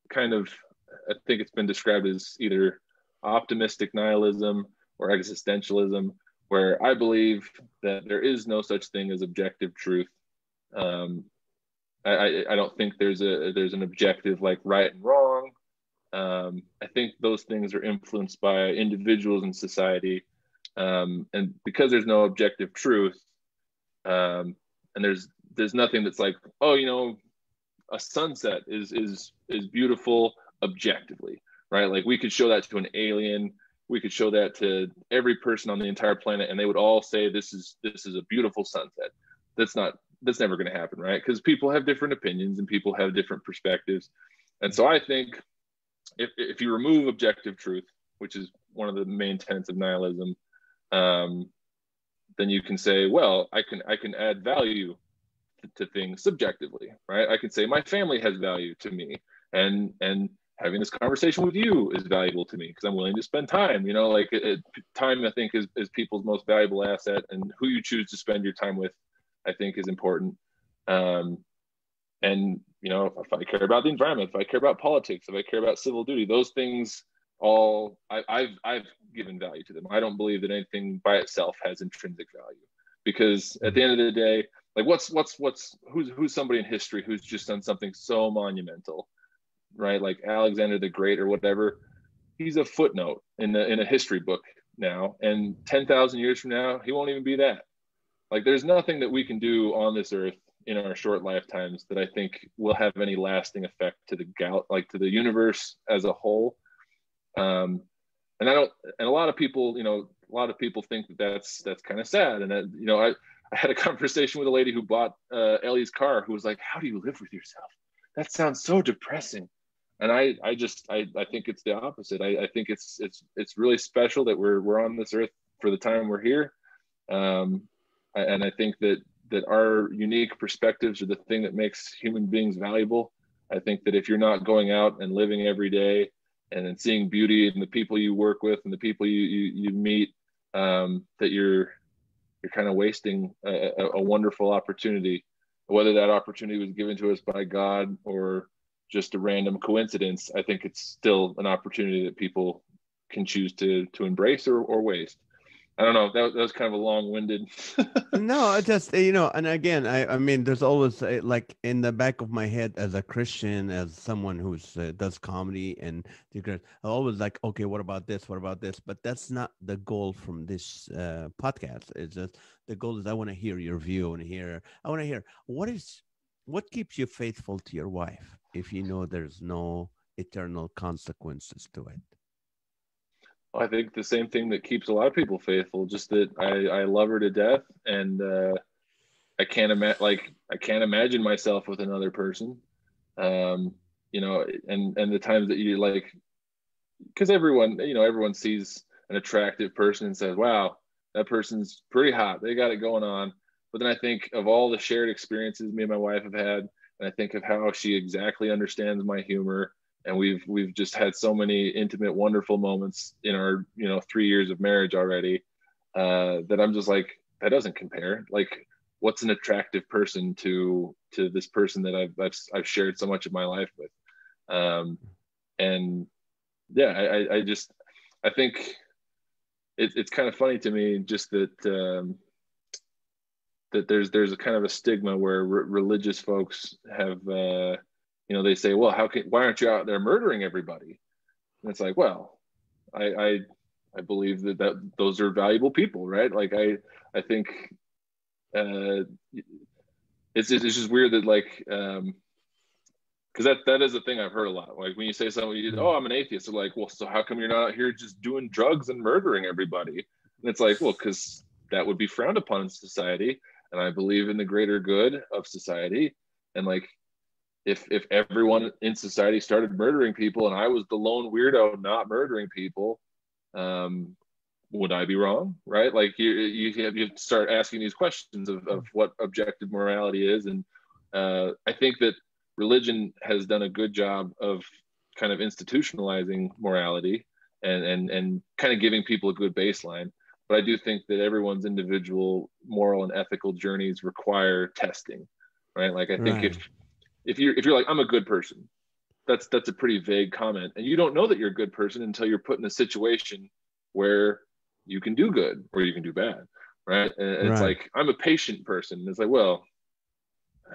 kind of, I think it's been described as either optimistic nihilism or existentialism, where I believe that there is no such thing as objective truth. Um, I don't think there's an objective like right and wrong. I think those things are influenced by individuals in society, and because there's no objective truth, and there's nothing that's like, oh, a sunset is beautiful objectively, right? Like we could show that to an alien, we could show that to every person on the entire planet, and they would all say this is a beautiful sunset. That's never going to happen, right? Because people have different opinions and people have different perspectives. And so I think if you remove objective truth, which is one of the main tenets of nihilism, um, then you can say, well, I can add value to things subjectively, right? I can say my family has value to me, and having this conversation with you is valuable to me because I'm willing to spend time. Like time, I think is people's most valuable asset, and who you choose to spend your time with, I think, is important. And if I care about the environment, if I care about politics, if I care about civil duty, those things all I've given value to them. I don't believe that anything by itself has intrinsic value, because at the end of the day, like who's somebody in history who's just done something so monumental, right? Like Alexander the Great or whatever. He's a footnote in a history book now, and 10,000 years from now, he won't even be that. Like there's nothing that we can do on this earth in our short lifetimes that I think will have any lasting effect to to the universe as a whole. And a lot of people, think that that's kind of sad. And that, I had a conversation with a lady who bought Ellie's car, who was like, "How do you live with yourself? That sounds so depressing." And I think it's the opposite. I think it's really special that we're on this earth for the time we're here. And I think that our unique perspectives are the thing that makes human beings valuable. I think that if you're not going out and living every day and then seeing beauty in the people you work with and the people you meet, that you're kind of wasting a wonderful opportunity, whether that opportunity was given to us by God or just a random coincidence. I think it's still an opportunity that people can choose to embrace or waste. I don't know. That was kind of a long-winded. No, I just and again, I mean, there's always like in the back of my head as a Christian, as someone who's does comedy and I always like, okay, what about this? What about this? But that's not the goal from this podcast. It's just the goal is I want to hear your view and I want to hear what keeps you faithful to your wife if you know there's no eternal consequences to it. I think the same thing that keeps a lot of people faithful, just that I love her to death, and I can't imagine myself with another person. And the times that you like, because everyone sees an attractive person and says, "Wow, that person's pretty hot. They got it going on." But then I think of all the shared experiences me and my wife have had, and I think of how she exactly understands my humor, and we've just had so many intimate, wonderful moments in our 3 years of marriage already, that I'm just like, that doesn't compare. Like, what's an attractive person to this person that I've shared so much of my life with? And yeah, I think it's kind of funny to me just that that there's a kind of a stigma where religious folks have they say, well, why aren't you out there murdering everybody? And it's like, well, I believe that those are valuable people, right? Like I think it's just weird that like because that is a thing I've heard a lot. Like when you say something, oh, I'm an atheist. They're like, well, so how come you're not out here just doing drugs and murdering everybody? And it's like, well, because that would be frowned upon in society, and I believe in the greater good of society. And like, if everyone in society started murdering people, and I was the lone weirdo not murdering people, would I be wrong? Right? Like you have to start asking these questions of what objective morality is, and I think that religion has done a good job of kind of institutionalizing morality and kind of giving people a good baseline. But I do think that everyone's individual moral and ethical journeys require testing, right? Like I think Right. if you're like, I'm a good person, that's a pretty vague comment, and you don't know that you're a good person until you're put in a situation where you can do good or you can do bad, right? And it's Right. like, I'm a patient person. And it's like, well,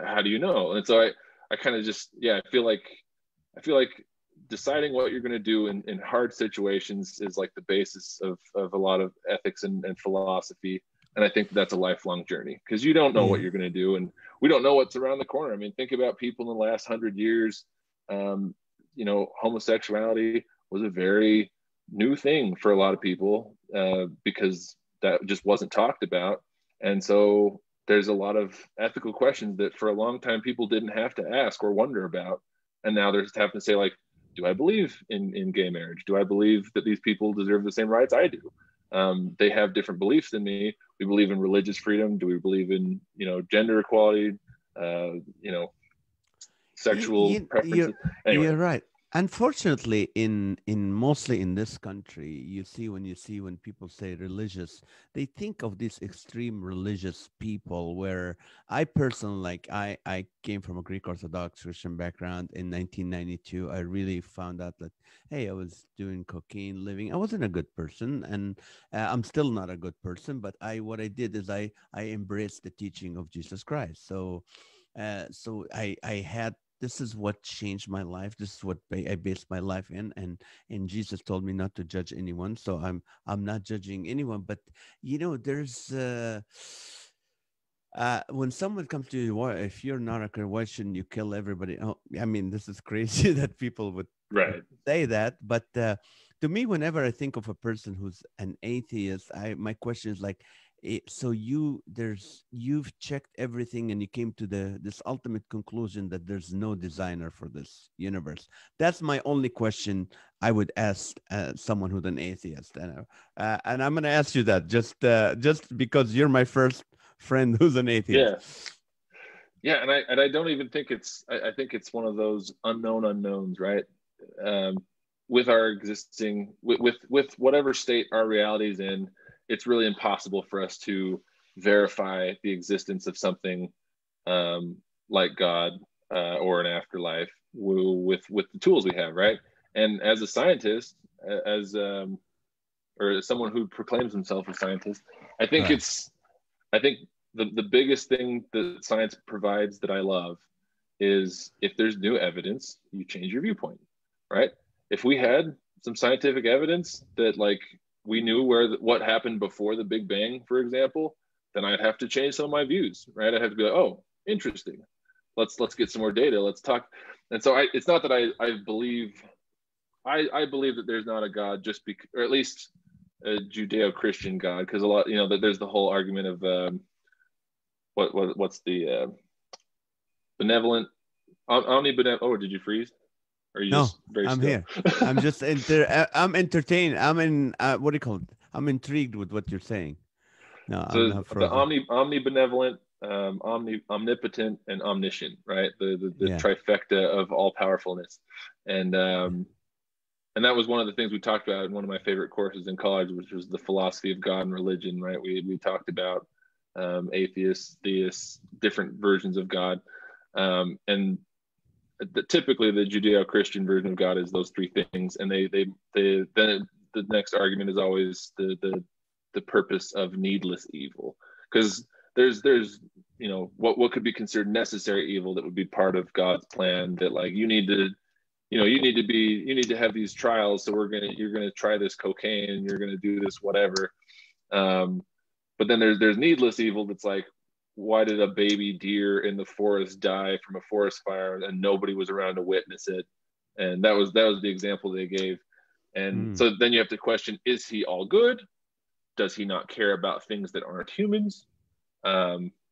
how do you know? And so I kind of just, yeah, I feel like deciding what you're going to do in hard situations is like the basis of a lot of ethics and philosophy. And I think that's a lifelong journey because you don't know what Yeah. you're going to do. And we don't know what's around the corner. I mean, think about people in the last 100 years. Homosexuality was a very new thing for a lot of people because that just wasn't talked about. And so there's a lot of ethical questions that for a long time people didn't have to ask or wonder about. And now they're just having to say, like, do I believe in gay marriage? Do I believe that these people deserve the same rights I do? They have different beliefs than me. We believe in religious freedom. Do we believe in, gender equality, sexual You're preferences? Anyway, you're right. Unfortunately, in mostly in this country, when people say religious, they think of these extreme religious people. Where I personally, like, I came from a Greek Orthodox Christian background. In 1992, I really found out that, hey, I was doing cocaine, living. I wasn't a good person, and I'm still not a good person. But what I did is I embraced the teaching of Jesus Christ. So I had, this is what changed my life. This is what I based my life in, and Jesus told me not to judge anyone. So I'm not judging anyone. But there's when someone comes to you, why, if you're not a Christian, why shouldn't you kill everybody? Oh, I mean, this is crazy that people would right. say that. But to me, whenever I think of a person who's an atheist, my question is like, so you've checked everything and you came to this ultimate conclusion that there's no designer for this universe. That's my only question I would ask someone who's an atheist, and I'm going to ask you that just because you're my first friend who's an atheist. Yeah. Yeah. And I don't even think I think it's one of those unknown unknowns, right? Um, with our existing, with whatever state our reality is in, it's really impossible for us to verify the existence of something um, like God or an afterlife with the tools we have, right? And as a scientist, as or as someone who proclaims himself a scientist, I think Right. I think the biggest thing that science provides that I love is if there's new evidence, you change your viewpoint, right? If we had some scientific evidence that like we knew what happened before the Big Bang, for example, then I'd have to change some of my views, right? I'd have to be like, oh, interesting. Let's get some more data. Let's talk. And so it's not that I believe I believe that there's not a God just because, or at least a Judeo-Christian God, because a lot, that there's the whole argument of what's the benevolent, omnibenevolent. Oh, did you freeze? Or are you No, just very I'm still? here. I'm entertained. I'm in what do you call it? I'm intrigued with what you're saying. No, I'm So not the frozen. omnibenevolent, omnipotent, and omniscient, right? The Yeah. trifecta of all powerfulness, and Yeah. um, and that was one of the things we talked about in one of my favorite courses in college, which was the philosophy of God and religion, right? We talked about atheists, theists, different versions of God. And typically the Judeo-Christian version of God is those three things. And then the next argument is always the purpose of needless evil. Because there's what could be considered necessary evil that would be part of God's plan, that like you need to have these trials, so you're gonna try this cocaine, you're gonna do this whatever. But then there's needless evil that's like, why did a baby deer in the forest die from a forest fire and nobody was around to witness it? And that was the example they gave. And so then you have to question, is he all good? Does he not care about things that aren't humans?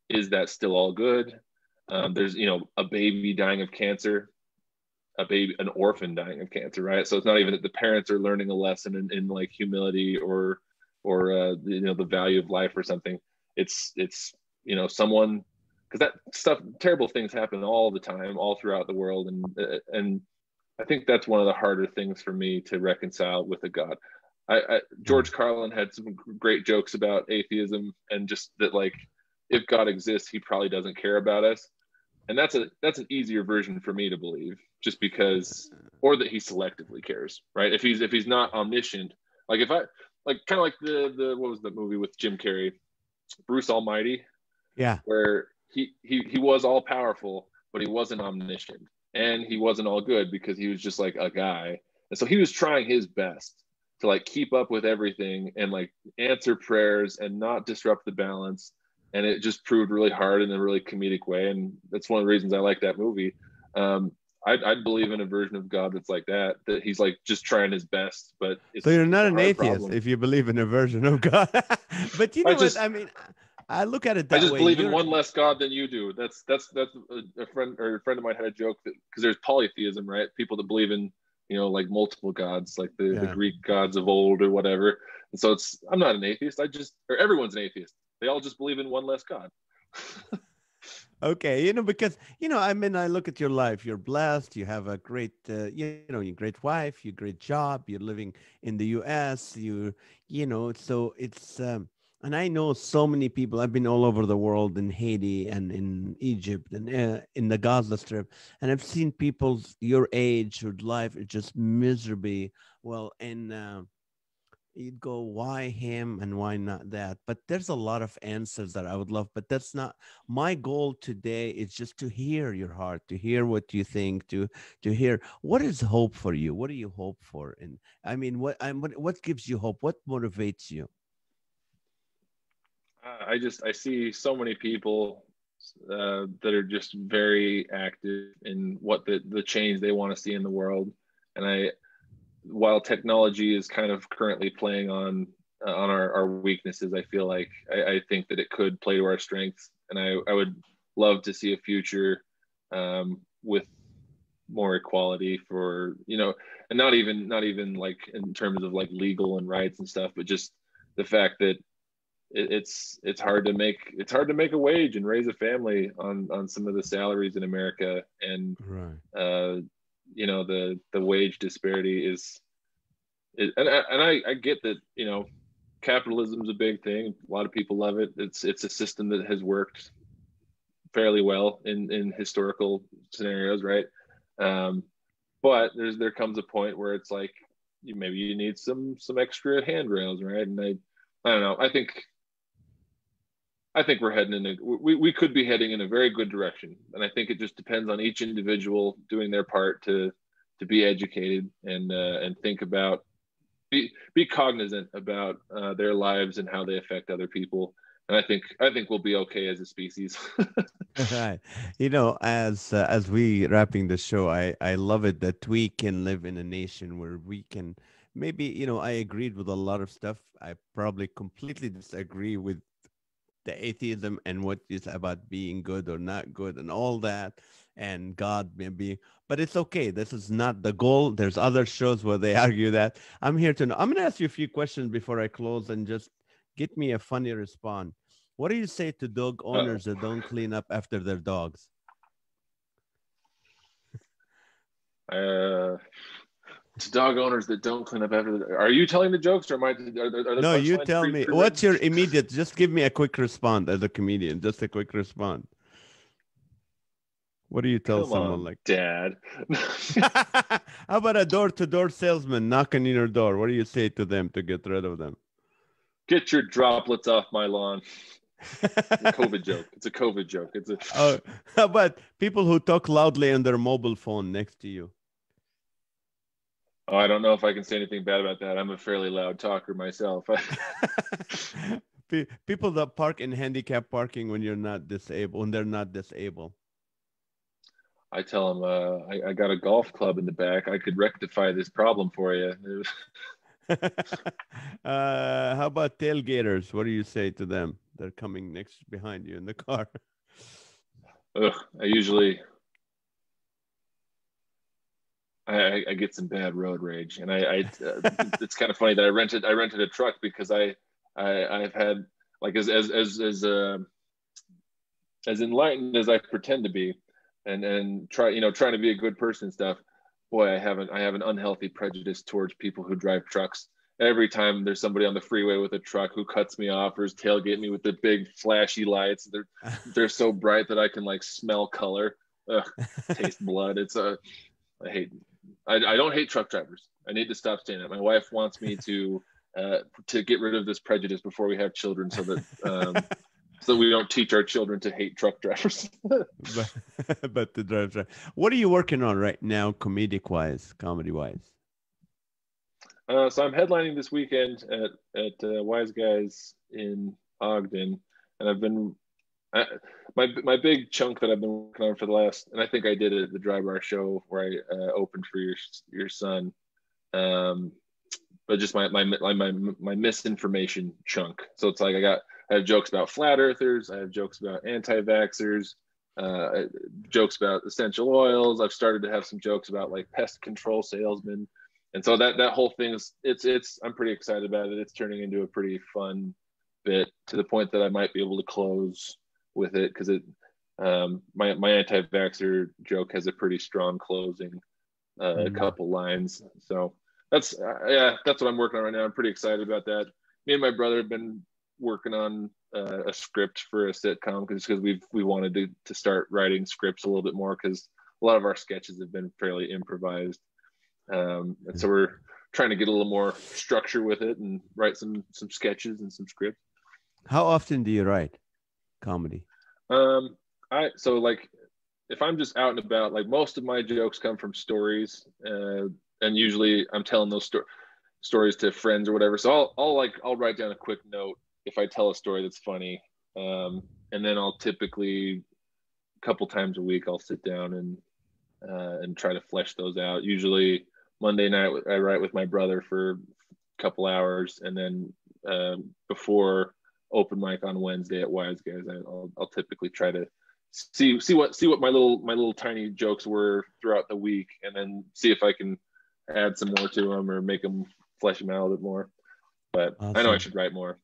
Is that still all good? There's a baby dying of cancer, an orphan dying of cancer, right? So it's not even that the parents are learning a lesson in like humility or the value of life or something. It's someone, because that stuff, terrible things happen all the time, all throughout the world, and I think that's one of the harder things for me to reconcile with a God. George Carlin had some great jokes about atheism, and just that, like, if God exists, he probably doesn't care about us. And that's an easier version for me to believe, just because, or that he selectively cares, right? If he's not omniscient, like if I like kind of like the what was the movie with Jim Carrey, Bruce Almighty, Yeah. where he was all powerful, but he wasn't omniscient, and he wasn't all good because he was just like a guy, and so he was trying his best to like keep up with everything and like answer prayers and not disrupt the balance. And it just proved really hard in a really comedic way. And that's one of the reasons I like that movie. I'd believe in a version of God that's like that he's like just trying his best, but So you're it's not a an hard atheist problem. if you believe in a version of God. But you I know what? just I mean, I look at it I that just way. believe in one less God than you do. That's a friend of mine had a joke that, because there's polytheism, right? People that believe in like multiple gods, like the Yeah. Greek gods of old or whatever. And so I'm not an atheist. Everyone's an atheist. They all just believe in one less God. Okay, because I mean, I look at your life. You're blessed. You have a great, your great wife, your great job. You're living in the U.S. So it's and I know so many people. I've been all over the world, in Haiti and in Egypt and in the Gaza Strip, and I've seen people's your age, your life is just miserably well, and you'd go, why him and why not that? But there's a lot of answers that I would love, but that's not my goal today. Is just to hear your heart, to hear what you think, to hear what is hope for you. What do you hope for? And I mean, what gives you hope? What motivates you? I see so many people that are just very active in what the change they want to see in the world. And while technology is kind of currently playing on our weaknesses, I feel like I think that it could play to our strengths, and I would love to see a future with more equality for and not even like in terms of like legal and rights and stuff, but just the fact that it's hard to make a wage and raise a family on some of the salaries in America. And Right. the wage disparity I get that capitalism is a big thing. A lot of people love it. It's a system that has worked fairly well in historical scenarios, right? But there comes a point where it's like maybe you need some extra handrails, right? And I don't know. I think we're heading we could be heading in a very good direction, and I think it just depends on each individual doing their part to be educated and think about, be cognizant about their lives and how they affect other people. And I think we'll be okay as a species. Right. As we wrapping the show, I love it that we can live in a nation where we can maybe, I agreed with a lot of stuff. I probably completely disagree with the atheism and what is about being good or not good and all that, and God maybe, but it's okay. This is not the goal. There's other shows where they argue that. I'm here to know. I'm going to ask you a few questions before I close, and just get me a funny response. What do you say to dog Uh, owners that don't clean up after their dogs? uh, To dog owners that don't clean up after. Are you telling the jokes, or are the No, you punchlines tell me. pre-written? What's your immediate? Just give me a quick response as a comedian. Just a quick response. What do you tell Come someone on, like? Dad. How about a door-to-door salesman knocking on your door? What do you say to them to get rid of them? Get your droplets off my lawn. It's a COVID joke. It's a COVID joke. It's a. Oh, how about people who talk loudly on their mobile phone next to you? Oh, I don't know if I can say anything bad about that. I'm a fairly loud talker myself. People that park in handicap parking when you're not disabled, when they're not disabled. I tell them, I got a golf club in the back. I could rectify this problem for you. How about tailgaters? What do you say to them? They're coming next behind you in the car. Ugh, I usually I get some bad road rage, and it's kind of funny that I rented a truck because I've had, like, as enlightened as I pretend to be, and trying to be a good person and stuff. Boy, I have an unhealthy prejudice towards people who drive trucks. Every time there's somebody on the freeway with a truck who cuts me off or is tailgating me with the big flashy lights, they're so bright that I can, like, smell color, taste blood. I hate. I don't hate truck drivers. I need to stop saying that. My wife wants me to get rid of this prejudice before we have children, so that we don't teach our children to hate truck drivers. but to drive. What are you working on right now, comedic wise, comedy wise? So I'm headlining this weekend at Wise Guys in Ogden, and I've been my big chunk that I've been working on for the last, and I think I did it at the Dry Bar show where I opened for your son, but just my misinformation chunk. So it's like I have jokes about flat earthers, I have jokes about anti-vaxxers, jokes about essential oils. I've started to have some jokes about, like, pest control salesmen. And so that whole thing is, I'm pretty excited about it. It's turning into a pretty fun bit, to the point that I might be able to close with it, because my anti-vaxxer joke has a pretty strong closing, couple lines. So that's what I'm working on right now. I'm pretty excited about that. Me and my brother have been working on a script for a sitcom, because we wanted to start writing scripts a little bit more, because a lot of our sketches have been fairly improvised. And so we're trying to get a little more structure with it and write some sketches and some scripts. How often do you write comedy? So, like, if I'm just out and about, like, most of my jokes come from stories, and usually I'm telling those stories to friends or whatever. So I'll write down a quick note if I tell a story that's funny, and then I'll typically, a couple times a week, I'll sit down and try to flesh those out. Usually Monday night I write with my brother for a couple hours, and then before open mic on Wednesday at Wise Guys, I'll typically try to see what my little tiny jokes were throughout the week, and then see if I can add some more to them or make them, flesh them out a little bit more. But awesome. I know I should write more.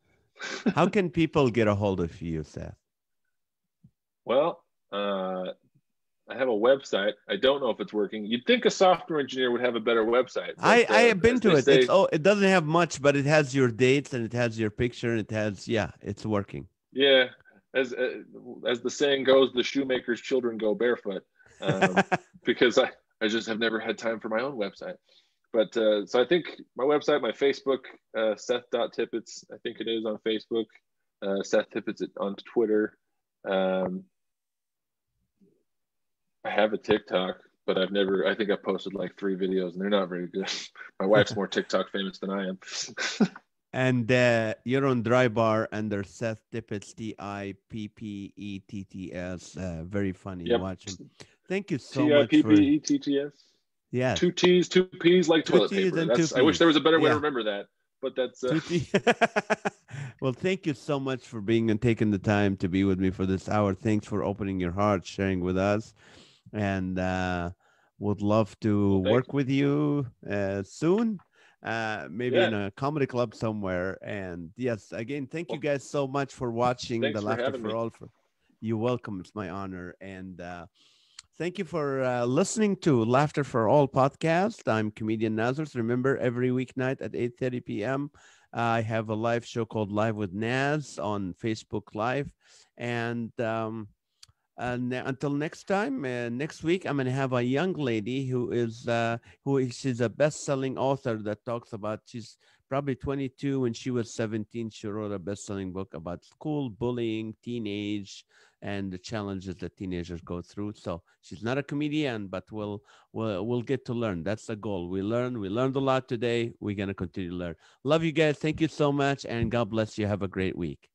How can people get a hold of you, Seth? Well, I have a website. I don't know if it's working. You'd think a software engineer would have a better website. I have been to it. It doesn't have much, but it has your dates and it has your picture and it has, it's working. Yeah. As the saying goes, the shoemaker's children go barefoot, because I just have never had time for my own website. But so I think my website, my Facebook, Seth.Tippetts, I think it is on Facebook, Seth Tippetts on Twitter. I have a TikTok, but I think I've posted like 3 videos and they're not very good. My wife's more TikTok famous than I am. And you're on Dry Bar under Seth Tippetts, Tippetts. Very funny. Yep. Watch him. Thank you so much. Tippetts. Yeah. 2 T's, 2 P's, like toilet paper. I wish there was a better way to remember that, but that's. Well, thank you so much for being and taking the time to be with me for this hour. Thanks for opening your heart, sharing with us, and would love to work with you soon. Maybe in a comedy club somewhere. And yes, again, thank you guys so much for watching the Laughter for All. You're welcome. It's my honor. And Thank you for listening to Laughter for All podcast. I'm comedian Nazareth. Remember, every weeknight at 8:30 p.m., I have a live show called Live with Naz on Facebook Live. And until next time, next week, I'm going to have a young lady she's a best-selling author that talks about, she's probably 22. When she was 17, she wrote a best-selling book about school bullying, teenage, and the challenges that teenagers go through. So she's not a comedian, but we'll get to learn. That's the goal. We learned a lot today. We're going to continue to learn. Love you guys. Thank you so much, and God bless you. Have a great week.